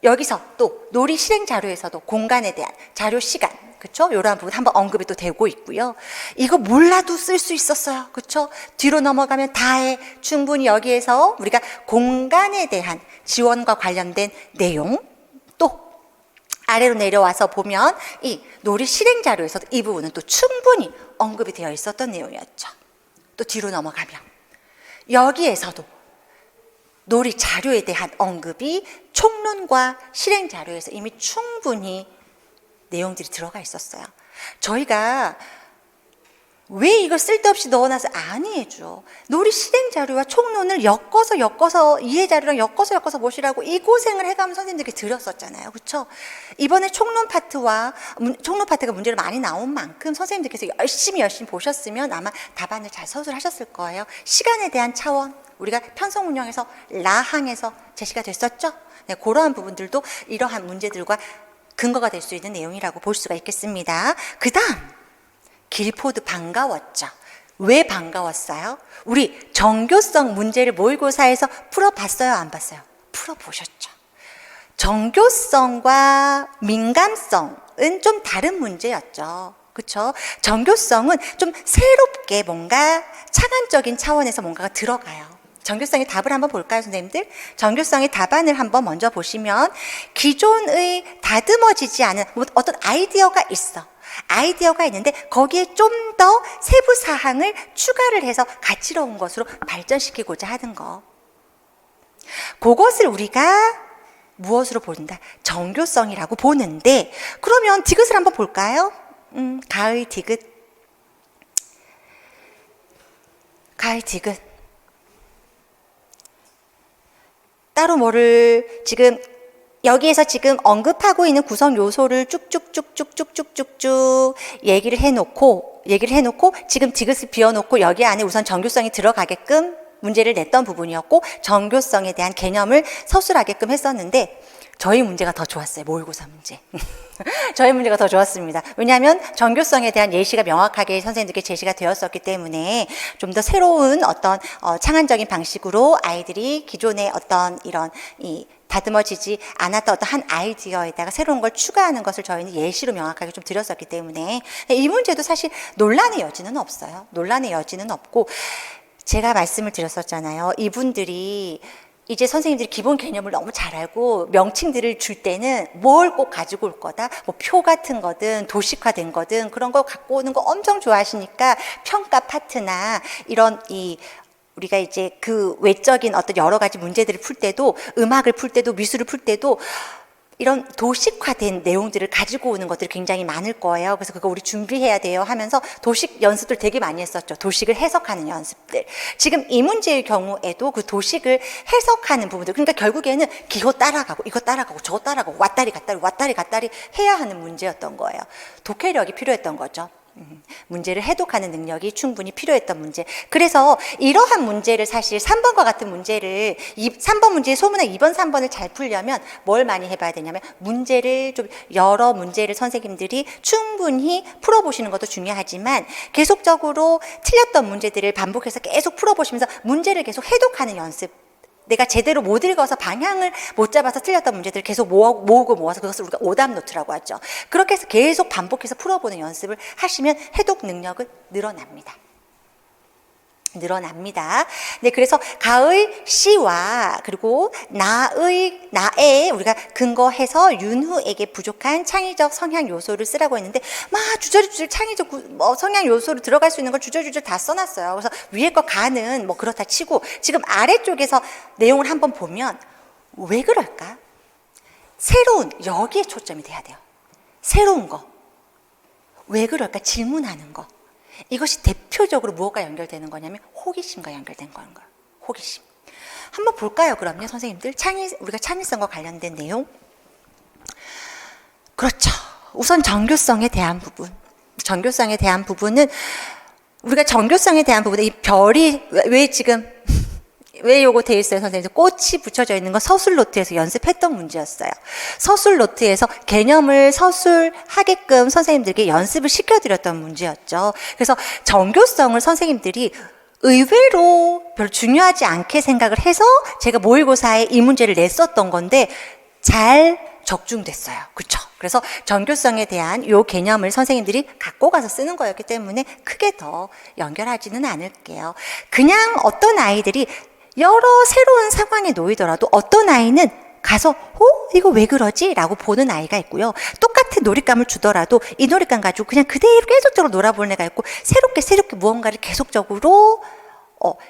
여기서 또 놀이 실행 자료에서도 공간에 대한 자료 시간, 그렇죠? 이러한 부분 한번 언급이 또 되고 있고요. 이거 몰라도 쓸 수 있었어요, 그렇죠? 뒤로 넘어가면 다해 충분히 여기에서 우리가 공간에 대한 지원과 관련된 내용, 또 아래로 내려와서 보면 이 놀이 실행 자료에서도 이 부분은 또 충분히 언급이 되어 있었던 내용이었죠. 또 뒤로 넘어가면 여기에서도 놀이 자료에 대한 언급이 총론과 실행 자료에서 이미 충분히 내용들이 들어가 있었어요. 저희가 왜 이걸 쓸데없이 넣어놔서 아니죠. 놀이 실행 자료와 총론을 엮어서 이해 자료랑 엮어서 보시라고 이 고생을 해가면 선생님들께 드렸었잖아요. 그렇죠? 이번에 총론 파트가 문제로 많이 나온 만큼 선생님들께서 열심히 보셨으면 아마 답안을 잘 서술하셨을 거예요. 시간에 대한 차원, 우리가 편성 운영에서 라항에서 제시가 됐었죠. 네, 그러한 부분들도 이러한 문제들과 근거가 될 수 있는 내용이라고 볼 수가 있겠습니다. 그 다음 길포드 반가웠죠. 왜 반가웠어요? 우리 정교성 문제를 모의고사에서 풀어봤어요, 안 봤어요? 풀어보셨죠. 정교성과 민감성은 좀 다른 문제였죠. 그렇죠? 정교성은 좀 새롭게 뭔가 차관적인 차원에서 뭔가가 들어가요. 정교성의 답을 한번 볼까요, 선생님들? 정교성의 답안을 한번 먼저 보시면 기존의 다듬어지지 않은 어떤 아이디어가 있는데 거기에 좀 더 세부 사항을 추가를 해서 가치로운 것으로 발전시키고자 하는 거. 그것을 우리가 무엇으로 본다? 정교성이라고 보는데, 그러면 디귿을 한번 볼까요? 가의 디귿. 따로 뭐를 여기에서 지금 언급하고 있는 구성 요소를 쭉쭉쭉쭉쭉쭉쭉 얘기를 해놓고 지금 디귿을 비워놓고 여기 안에 우선 정교성이 들어가게끔 문제를 냈던 부분이었고, 정교성에 대한 개념을 서술하게끔 했었는데 저희 문제가 더 좋았어요. 모의고사 문제. 저희 문제가 더 좋았습니다. 왜냐하면 정교성에 대한 예시가 명확하게 선생님들께 제시가 되었었기 때문에 좀 더 새로운 어떤 창안적인 방식으로 아이들이 기존의 어떤 이런 다듬어지지 않았던 어떤 한 아이디어에다가 새로운 걸 추가하는 것을 저희는 예시로 명확하게 좀 드렸었기 때문에 이 문제도 사실 논란의 여지는 없어요. 논란의 여지는 없고, 제가 말씀을 드렸었잖아요. 이분들이 이제 선생님들이 기본 개념을 너무 잘 알고 명칭들을 줄 때는 뭘 꼭 가지고 올 거다. 뭐 표 같은 거든 도식화된 거든 그런 거 갖고 오는 거 엄청 좋아하시니까 평가 파트나 이런 우리가 이제 그 외적인 어떤 여러 가지 문제들을 풀 때도, 음악을 풀 때도, 미술을 풀 때도 이런 도식화된 내용들을 가지고 오는 것들이 굉장히 많을 거예요. 그래서 그거 우리 준비해야 돼요 하면서 도식 연습들 되게 많이 했었죠. 도식을 해석하는 연습들. 지금 이 문제의 경우에도 그 도식을 해석하는 부분들, 그러니까 결국에는 기호 따라가고 이거 따라가고 저거 따라가고 왔다리 갔다리 해야 하는 문제였던 거예요. 독해력이 필요했던 거죠. 문제를 해독하는 능력이 충분히 필요했던 문제. 그래서 이러한 문제를 사실 3번과 같은 문제를 3번 문제의 소문학 2번, 3번을 잘 풀려면 뭘 많이 해봐야 되냐면 문제를 좀 여러 문제를 선생님들이 충분히 풀어보시는 것도 중요하지만 계속적으로 틀렸던 문제들을 반복해서 계속 풀어보시면서 문제를 계속 해독하는 연습. 내가 제대로 못 읽어서 방향을 못 잡아서 틀렸던 문제들을 계속 모으고 모아서 그것을 우리가 오답 노트라고 하죠. 그렇게 해서 계속 반복해서 풀어보는 연습을 하시면 해독 능력은 늘어납니다. 네, 그래서 가의 시와 그리고 나에 우리가 근거해서 윤후에게 부족한 창의적 성향 요소를 쓰라고 했는데 막 주저리주저리 창의적 성향 요소로 들어갈 수 있는 걸 주저리주저리 다 써놨어요. 그래서 위에 거 가는 뭐 그렇다 치고 지금 아래쪽에서 내용을 한번 보면 왜 그럴까? 새로운 여기에 초점이 돼야 돼요. 새로운 거. 왜 그럴까? 질문하는 거. 이것이 대표적으로 무엇과 연결되는 거냐면 호기심과 연결된 거예요. 호기심. 한번 볼까요? 그럼요, 선생님들. 우리가 창의성과 관련된 내용. 그렇죠. 우선 정교성에 대한 부분. 정교성에 대한 부분은 우리가 정교성에 대한 부분에 이 별이 왜 요거 돼 있어요, 선생님? 꽃이 붙여져 있는 건 서술 노트에서 연습했던 문제였어요. 서술 노트에서 개념을 서술하게끔 선생님들께 연습을 시켜드렸던 문제였죠. 그래서 정교성을 선생님들이 의외로 별로 중요하지 않게 생각을 해서 제가 모의고사에 이 문제를 냈었던 건데 잘 적중됐어요. 그렇죠? 그래서 정교성에 대한 요 개념을 선생님들이 갖고 가서 쓰는 거였기 때문에 크게 더 연결하지는 않을게요. 그냥 어떤 아이들이 여러 새로운 상황에 놓이더라도 어떤 아이는 가서 이거 왜 그러지? 라고 보는 아이가 있고요. 똑같은 놀잇감을 주더라도 이 놀잇감 가지고 그냥 그대로 계속적으로 놀아보는 애가 있고 새롭게 무언가를 계속적으로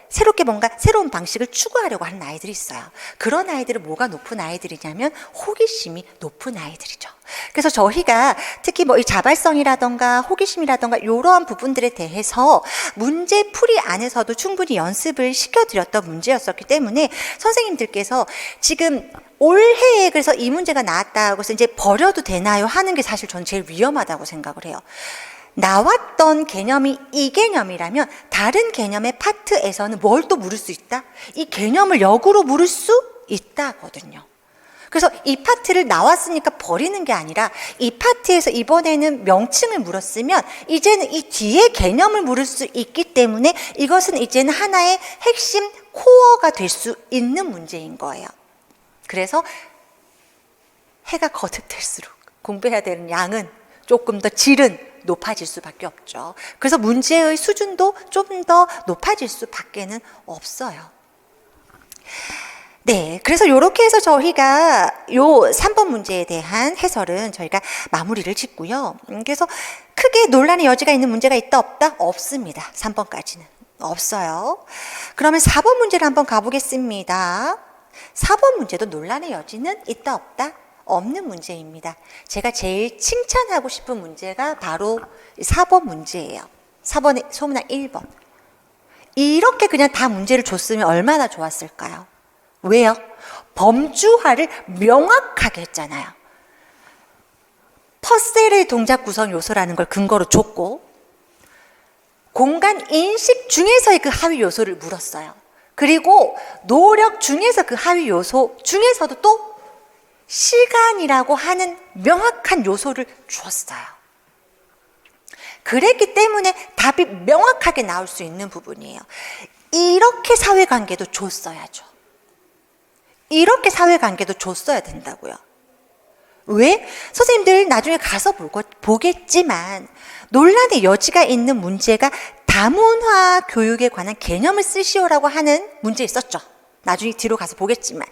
새롭게 뭔가 새로운 방식을 추구하려고 하는 아이들이 있어요. 그런 아이들은 뭐가 높은 아이들이냐면 호기심이 높은 아이들이죠. 그래서 저희가 특히 뭐 이 자발성이라던가 호기심이라던가 이러한 부분들에 대해서 문제풀이 안에서도 충분히 연습을 시켜드렸던 문제였었기 때문에 선생님들께서 지금 올해에 그래서 이 문제가 나왔다고 해서 이제 버려도 되나요? 하는 게 사실 저는 제일 위험하다고 생각을 해요. 나왔던 개념이 이 개념이라면 다른 개념의 파트에서는 뭘 또 물을 수 있다? 이 개념을 역으로 물을 수 있다거든요. 그래서 이 파트를 나왔으니까 버리는 게 아니라 이 파트에서 이번에는 명칭을 물었으면 이제는 이 뒤에 개념을 물을 수 있기 때문에 이것은 이제는 하나의 핵심 코어가 될 수 있는 문제인 거예요. 그래서 해가 거듭될수록 공부해야 되는 양은 조금 더 질은 높아질 수밖에 없죠. 그래서 문제의 수준도 좀 더 높아질 수밖에는 없어요. 네, 그래서 이렇게 해서 저희가 요 3번 문제에 대한 해설은 저희가 마무리를 짓고요. 그래서 크게 논란의 여지가 있는 문제가 있다 없다? 없습니다. 3번까지는 없어요. 그러면 4번 문제를 한번 가보겠습니다. 4번 문제도 논란의 여지는 있다 없다? 없는 문제입니다. 제가 제일 칭찬하고 싶은 문제가 바로 4번 문제예요. 4번의 소문학 1번. 이렇게 그냥 다 문제를 줬으면 얼마나 좋았을까요? 왜요? 범주화를 명확하게 했잖아요. 퍼셀의 동작 구성 요소라는 걸 근거로 줬고 공간 인식 중에서의 그 하위 요소를 물었어요. 그리고 노력 중에서 그 하위 요소 중에서도 또 시간이라고 하는 명확한 요소를 주었어요. 그랬기 때문에 답이 명확하게 나올 수 있는 부분이에요. 이렇게 사회관계도 줬어야죠. 이렇게 사회관계도 줬어야 된다고요. 왜? 선생님들 나중에 가서 보겠지만 논란의 여지가 있는 문제가 다문화 교육에 관한 개념을 쓰시오라고 하는 문제 있었죠. 나중에 뒤로 가서 보겠지만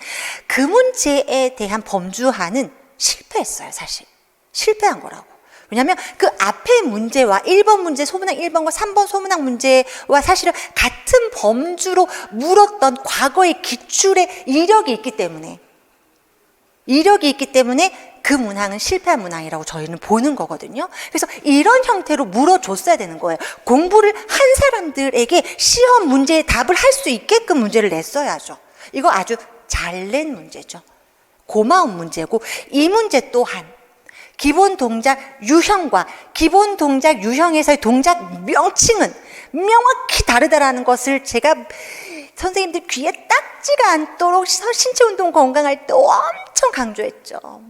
그 문제에 대한 범주화는 실패했어요. 사실 실패한 거라고. 왜냐하면 그 앞에 문제와 1번 문제 소문학 1번과 3번 소문학 문제와 사실은 같은 범주로 물었던 과거의 기출의 이력이 있기 때문에 그 문항은 실패한 문항이라고 저희는 보는 거거든요. 그래서 이런 형태로 물어줬어야 되는 거예요. 공부를 한 사람들에게 시험 문제의 답을 할 수 있게끔 문제를 냈어야죠. 이거 아주 잘 낸 문제죠. 고마운 문제고 이 문제 또한 기본 동작 유형과 기본 동작 유형에서의 동작 명칭은 명확히 다르다라는 것을 제가 선생님들 귀에 딱지가 않도록 신체 운동 건강할 때 엄청 강조했죠.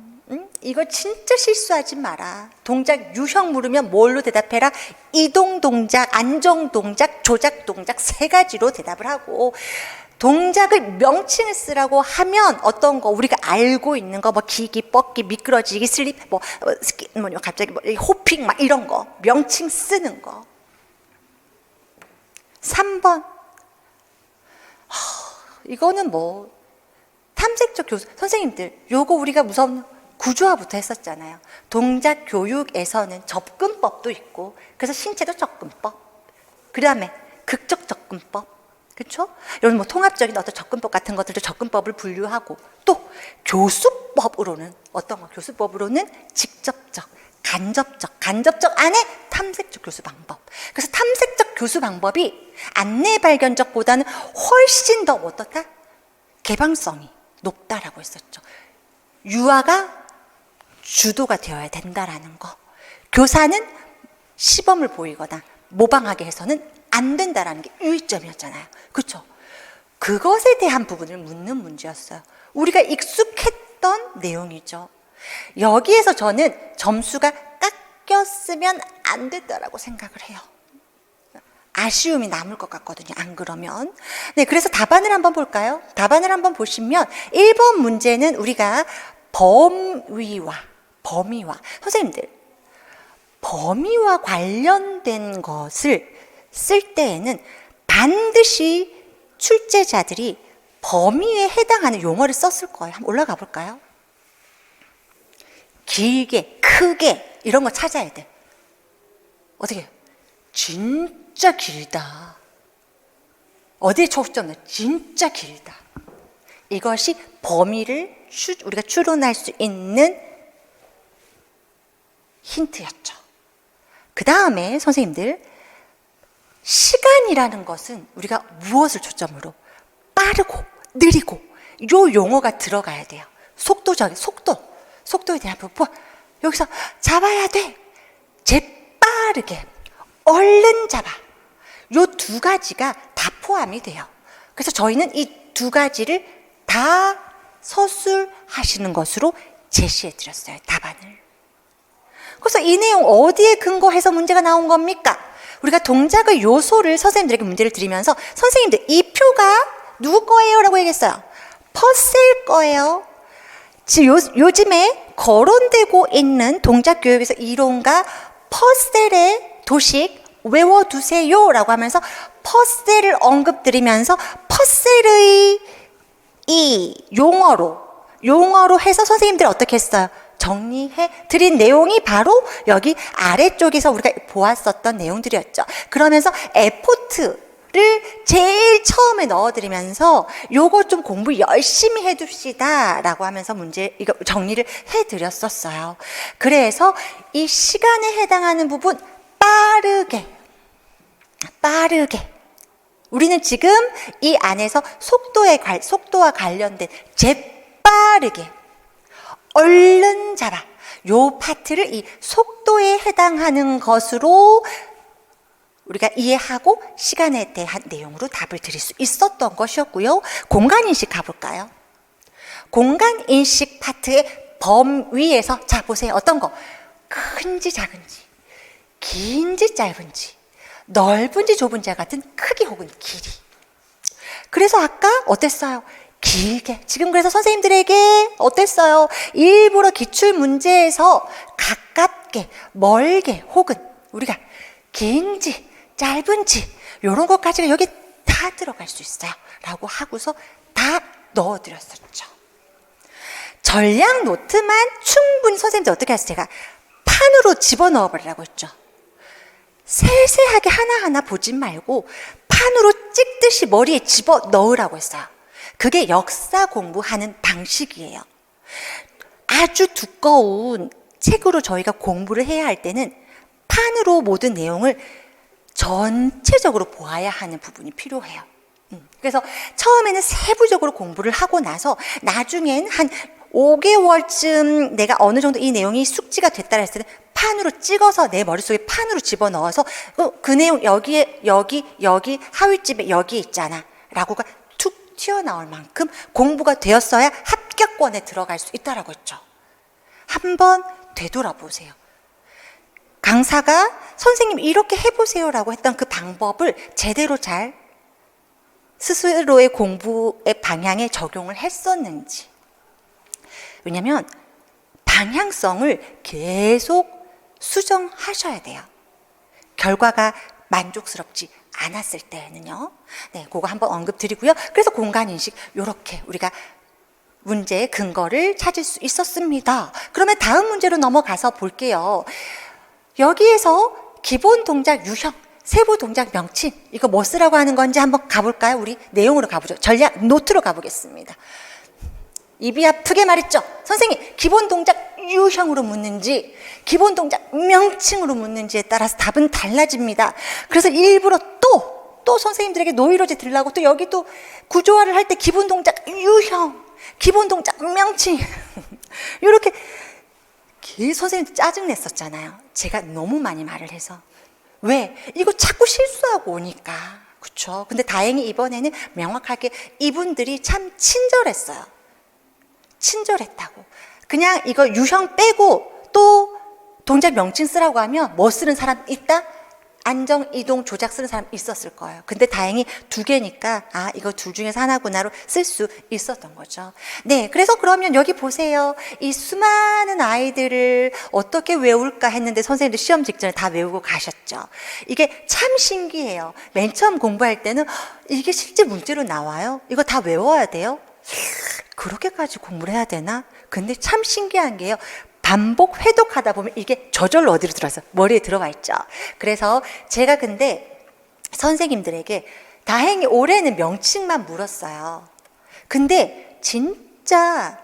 이거 진짜 실수하지 마라. 동작 유형 물으면 뭘로 대답해라? 이동 동작, 안정 동작, 조작 동작 세 가지로 대답을 하고, 동작의 명칭을 쓰라고 하면 어떤 거 우리가 알고 있는 거, 뭐 기기, 뻗기, 미끄러지기, 슬립, 갑자기 호핑 막 이런 거 명칭 쓰는 거. 3번 이거는 뭐 탐색적 교수 선생님들, 요거 우리가 무서운 구조화부터 했었잖아요. 동작 교육에서는 접근법도 있고, 그래서 신체도 접근법, 그 다음에 극적 접근법, 그렇죠? 이런 뭐 통합적인 어떤 접근법 같은 것들도 접근법을 분류하고, 또 교수법으로는 어떤 거? 교수법으로는 직접적, 간접적 안에 탐색적 교수 방법. 그래서 탐색적 교수 방법이 안내 발견적보다는 훨씬 더 어떻다? 개방성이 높다라고 했었죠. 유아가 주도가 되어야 된다라는 거. 교사는 시범을 보이거나 모방하게 해서는 안 된다라는 게 유의점이었잖아요. 그렇죠? 그것에 대한 부분을 묻는 문제였어요. 우리가 익숙했던 내용이죠. 여기에서 저는 점수가 깎였으면 안 된다라고 생각을 해요. 아쉬움이 남을 것 같거든요. 안 그러면. 네, 그래서 답안을 한번 볼까요? 답안을 한번 보시면 1번 문제는 우리가 범위와 선생님들, 범위와 관련된 것을 쓸 때에는 반드시 출제자들이 범위에 해당하는 용어를 썼을 거예요. 한번 올라가 볼까요? 길게, 크게 이런 거 찾아야 돼. 어떻게 해요? 진짜 길다. 어디에 초점을? 진짜 길다. 이것이 범위를 우리가 추론할 수 있는 힌트였죠. 그 다음에 선생님들, 시간이라는 것은 우리가 무엇을 초점으로? 빠르고 느리고 요 용어가 들어가야 돼요. 속도에 대한 부분. 여기서 잡아야 돼. 재빠르게, 얼른 잡아. 요 두 가지가 다 포함이 돼요. 그래서 저희는 이 두 가지를 다 서술하시는 것으로 제시해 드렸어요. 답안을. 그래서 이 내용 어디에 근거해서 문제가 나온 겁니까? 우리가 동작의 요소를 선생님들에게 문제를 드리면서, 선생님들 이 표가 누구 거예요? 라고 얘기했어요. 퍼셀 거예요. 요즘에 거론되고 있는 동작 교육에서 이론가 퍼셀의 도식 외워두세요 라고 하면서 퍼셀을 언급드리면서 퍼셀의 이 용어로 해서 선생님들이 어떻게 했어요? 정리해 드린 내용이 바로 여기 아래쪽에서 우리가 보았었던 내용들이었죠. 그러면서 에포트를 제일 처음에 넣어드리면서 요거 좀 공부 열심히 해둡시다 라고 하면서 이거 정리를 해드렸었어요. 그래서 이 시간에 해당하는 부분 빠르게 우리는 지금 이 안에서 속도와 관련된 재빠르게, 얼른 잡아, 요 파트를 이 속도에 해당하는 것으로 우리가 이해하고 시간에 대한 내용으로 답을 드릴 수 있었던 것이었고요. 공간인식 가볼까요? 공간인식 파트의 범위에서, 자 보세요. 어떤 거? 큰지 작은지, 긴지 짧은지, 넓은지 좁은지 같은 크기 혹은 길이. 그래서 아까 어땠어요? 길게. 지금 그래서 선생님들에게 어땠어요? 일부러 기출문제에서 가깝게, 멀게, 혹은 우리가 긴지 짧은지 이런 것까지가 여기 다 들어갈 수 있어요 라고 하고서 다 넣어드렸었죠. 전략 노트만 충분히 선생님들 어떻게 하세요? 제가 판으로 집어넣어 버리라고 했죠. 세세하게 하나하나 보지 말고 판으로 찍듯이 머리에 집어넣으라고 했어요. 그게 역사 공부하는 방식이에요. 아주 두꺼운 책으로 저희가 공부를 해야 할 때는 판으로 모든 내용을 전체적으로 보아야 하는 부분이 필요해요. 그래서 처음에는 세부적으로 공부를 하고 나서 나중엔 한 5개월쯤 내가 어느 정도 이 내용이 숙지가 됐다 했을 때 판으로 찍어서 내 머릿속에 판으로 집어넣어서 그 내용 여기에 여기 하위집에 여기 있잖아 라고가 툭 튀어나올 만큼 공부가 되었어야 합격권에 들어갈 수 있다라고 했죠. 한번 되돌아보세요. 강사가 선생님 이렇게 해보세요라고 했던 그 방법을 제대로 잘 스스로의 공부의 방향에 적용을 했었는지. 왜냐하면 방향성을 계속 수정하셔야 돼요. 결과가 만족스럽지 않았을 때는요. 네, 그거 한번 언급드리고요. 그래서 공간인식 이렇게 우리가 문제의 근거를 찾을 수 있었습니다. 그러면 다음 문제로 넘어가서 볼게요. 여기에서 기본 동작 유형, 세부 동작 명칭 이거 뭐 쓰라고 하는 건지 한번 가볼까요? 우리 내용으로 가보죠. 전략 노트로 가보겠습니다. 입이 아프게 말했죠. 선생님 기본 동작 유형으로 묻는지 기본 동작 명칭으로 묻는지에 따라서 답은 달라집니다. 그래서 일부러 또 선생님들에게 노이로제 들라고 또 여기 또 구조화를 할 때 기본 동작 유형, 기본 동작 명칭 이렇게 선생님 짜증냈었잖아요. 제가 너무 많이 말을 해서. 왜? 이거 자꾸 실수하고 오니까. 그렇죠? 근데 다행히 이번에는 명확하게 이분들이 참 친절했어요. 친절했다고. 그냥 이거 유형 빼고 또 동작 명칭 쓰라고 하면 뭐 쓰는 사람 있다? 안정, 이동, 조작 쓰는 사람 있었을 거예요. 근데 다행히 2개니까 아 이거 둘 중에서 하나구나로 쓸 수 있었던 거죠. 네, 그래서 그러면 여기 보세요. 이 수많은 아이들을 어떻게 외울까 했는데 선생님들 시험 직전에 다 외우고 가셨죠. 이게 참 신기해요. 맨 처음 공부할 때는 이게 실제 문제로 나와요? 이거 다 외워야 돼요? 그렇게까지 공부를 해야 되나? 근데 참 신기한 게요. 반복 회독하다 보면 이게 저절로 어디로 들어서 머리에 들어가 있죠. 그래서 제가 근데 선생님들에게 다행히 올해는 명칭만 물었어요. 근데 진짜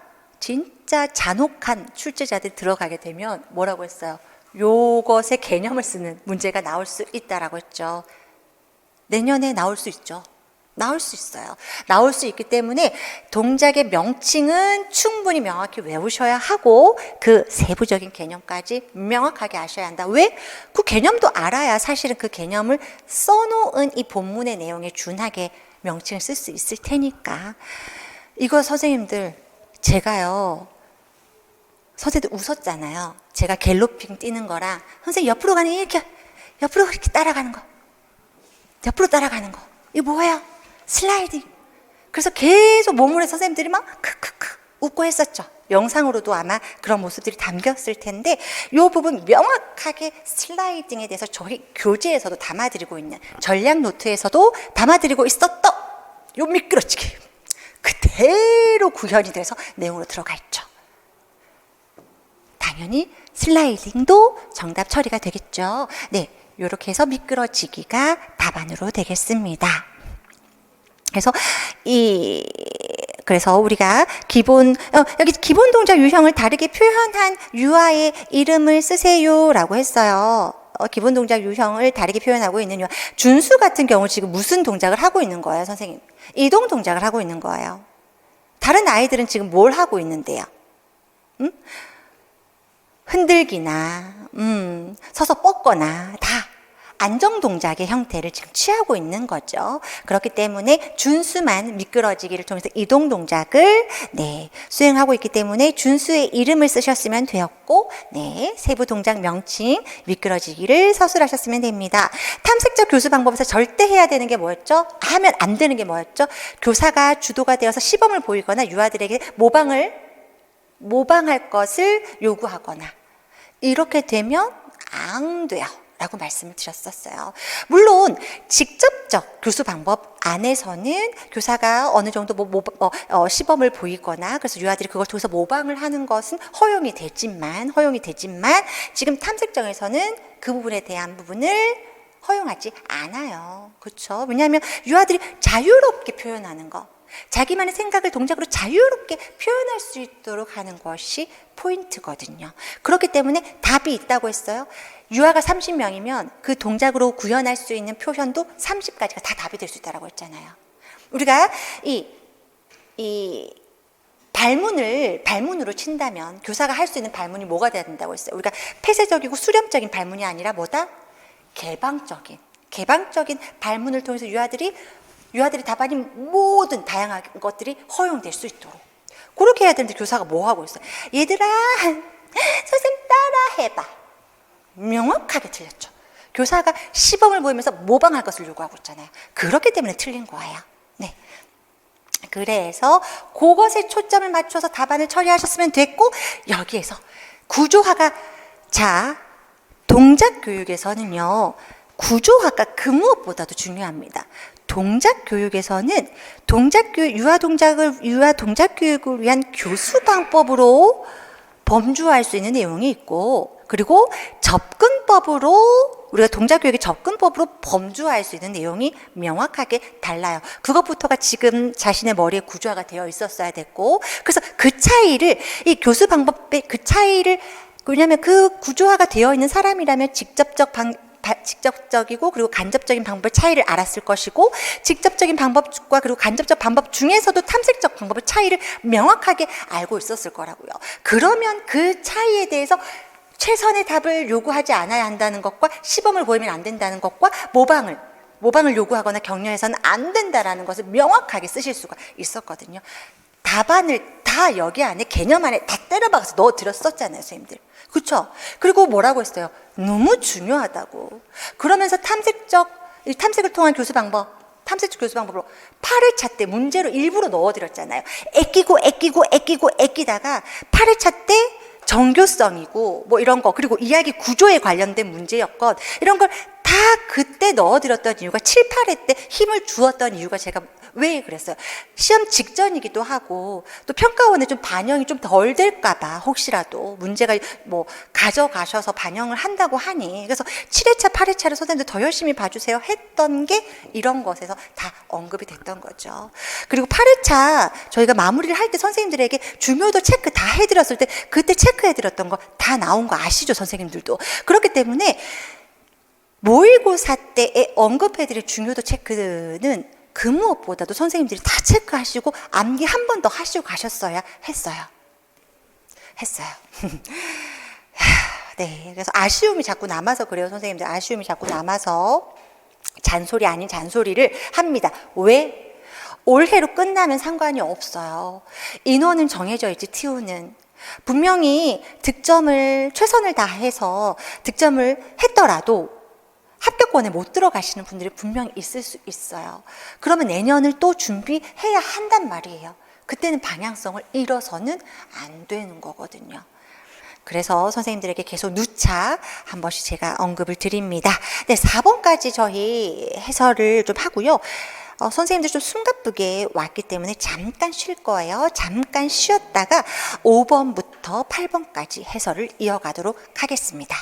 잔혹한 출제자들 들어가게 되면 뭐라고 했어요? 요것의 개념을 쓰는 문제가 나올 수 있다라고 했죠. 내년에 나올 수 있죠. 나올 수 있어요. 나올 수 있기 때문에 동작의 명칭은 충분히 명확히 외우셔야 하고 그 세부적인 개념까지 명확하게 아셔야 한다. 왜? 그 개념도 알아야 사실은 그 개념을 써놓은 이 본문의 내용에 준하게 명칭을 쓸 수 있을 테니까. 이거 선생님들 제가요. 선생님들 웃었잖아요. 제가 갤로핑 뛰는 거랑 선생님 옆으로 가는 이렇게 옆으로 이렇게 따라가는 거. 옆으로 따라가는 거. 이거 뭐예요? 슬라이딩. 그래서 계속 몸으로 선생님들이 막 크크크 웃고 했었죠. 영상으로도 아마 그런 모습들이 담겼을 텐데 이 부분 명확하게 슬라이딩에 대해서 저희 교재에서도 담아드리고 있는 전략 노트에서도 담아드리고 있었던 요 미끄러지기 그대로 구현이 돼서 내용으로 들어가 있죠. 당연히 슬라이딩도 정답 처리가 되겠죠. 네, 이렇게 해서 미끄러지기가 답안으로 되겠습니다. 그래서 우리가 여기 기본 동작 유형을 다르게 표현한 유아의 이름을 쓰세요라고 했어요. 기본 동작 유형을 다르게 표현하고 있는 유아. 준수 같은 경우 지금 무슨 동작을 하고 있는 거예요, 선생님? 이동 동작을 하고 있는 거예요. 다른 아이들은 지금 뭘 하고 있는데요? 흔들기나, 서서 뻗거나 다 안정 동작의 형태를 지금 취하고 있는 거죠. 그렇기 때문에 준수만 미끄러지기를 통해서 이동 동작을 수행하고 있기 때문에 준수의 이름을 쓰셨으면 되었고, 세부 동작 명칭 미끄러지기를 서술하셨으면 됩니다. 탐색적 교수 방법에서 절대 해야 되는 게 뭐였죠? 하면 안 되는 게 뭐였죠? 교사가 주도가 되어서 시범을 보이거나 유아들에게 모방할 것을 요구하거나 이렇게 되면 안 돼요 라고 말씀을 드렸었어요. 물론 직접적 교수 방법 안에서는 교사가 어느 정도 시범을 보이거나 그래서 유아들이 그걸 통해서 모방을 하는 것은 허용이 되지만 지금 탐색정에서는 그 부분에 대한 부분을 허용하지 않아요. 그렇죠? 왜냐하면 유아들이 자유롭게 표현하는 거, 자기만의 생각을 동작으로 자유롭게 표현할 수 있도록 하는 것이 포인트거든요. 그렇기 때문에 답이 있다고 했어요. 유아가 30명이면 그 동작으로 구현할 수 있는 표현도 30가지가 다 답이 될 수 있다고 했잖아요. 우리가 이 발문으로 친다면 교사가 할 수 있는 발문이 뭐가 돼야 된다고 했어요? 우리가 폐쇄적이고 수렴적인 발문이 아니라 뭐다? 개방적인 발문을 통해서 유아들이 답안인 모든 다양한 것들이 허용될 수 있도록 그렇게 해야 되는데 교사가 뭐 하고 있어요? 얘들아, 선생님 따라 해봐. 명확하게 틀렸죠. 교사가 시범을 보이면서 모방할 것을 요구하고 있잖아요. 그렇기 때문에 틀린 거예요. 네. 그래서 그것에 초점을 맞춰서 답안을 처리하셨으면 됐고, 여기에서 구조화가, 자, 동작 교육에서는요, 구조화가 그 무엇보다도 중요합니다. 동작 교육에서는 유아 동작 교육을 위한 교수 방법으로 범주화할 수 있는 내용이 있고, 그리고 접근법으로 우리가 동작 교육의 접근법으로 범주화할 수 있는 내용이 명확하게 달라요. 그것부터가 지금 자신의 머리에 구조화가 되어 있었어야 됐고, 그래서 그 차이를 이 교수 방법의 그 차이를 왜냐하면 그 구조화가 되어 있는 사람이라면 직접적이고 그리고 간접적인 방법의 차이를 알았을 것이고, 직접적인 방법과 그리고 간접적 방법 중에서도 탐색적 방법의 차이를 명확하게 알고 있었을 거라고요. 그러면 그 차이에 대해서 최선의 답을 요구하지 않아야 한다는 것과 시범을 보이면 안 된다는 것과 모방을 요구하거나 격려해서는 안 된다라는 것을 명확하게 쓰실 수가 있었거든요. 답안을 다 여기 안에 개념 안에 다 때려박아서 넣어드렸었잖아요, 선생님들. 그렇죠? 그리고 뭐라고 했어요? 너무 중요하다고. 그러면서 탐색을 통한 교수 방법으로 8회차 때 문제로 일부러 넣어드렸잖아요. 애끼다가 8회차 때 정교성이고 뭐 이런 거, 그리고 이야기 구조에 관련된 문제였건 이런 걸 다 그때 넣어드렸던 이유가 7, 8회 때 힘을 주었던 이유가 제가 왜 그랬어요? 시험 직전이기도 하고 또 평가원에 좀 반영이 좀 덜 될까 봐, 혹시라도 문제가 뭐 가져가셔서 반영을 한다고 하니, 그래서 7회차, 8회차를 선생님들 더 열심히 봐주세요 했던 게 이런 것에서 다 언급이 됐던 거죠. 그리고 8회차 저희가 마무리를 할 때 선생님들에게 중요도 체크 다 해드렸을 때 그때 체크해드렸던 거 다 나온 거 아시죠, 선생님들도? 그렇기 때문에 모의고사 때에 언급해드릴 중요도 체크는 그 무엇보다도 선생님들이 다 체크하시고 암기 한 번 더 하시고 가셨어야 했어요. 네, 그래서 아쉬움이 자꾸 남아서 그래요, 선생님들. 아쉬움이 자꾸 남아서 잔소리 아닌 잔소리를 합니다. 왜? 올해로 끝나면 상관이 없어요. 인원은 정해져 있지, TO는. 분명히 최선을 다해서 득점을 했더라도 합격권에 못 들어가시는 분들이 분명히 있을 수 있어요. 그러면 내년을 또 준비해야 한단 말이에요. 그때는 방향성을 잃어서는 안 되는 거거든요. 그래서 선생님들에게 계속 누차 한 번씩 제가 언급을 드립니다. 네, 4번까지 저희 해설을 좀 하고요. 선생님들 좀 숨가쁘게 왔기 때문에 잠깐 쉴 거예요. 잠깐 쉬었다가 5번부터 8번까지 해설을 이어가도록 하겠습니다.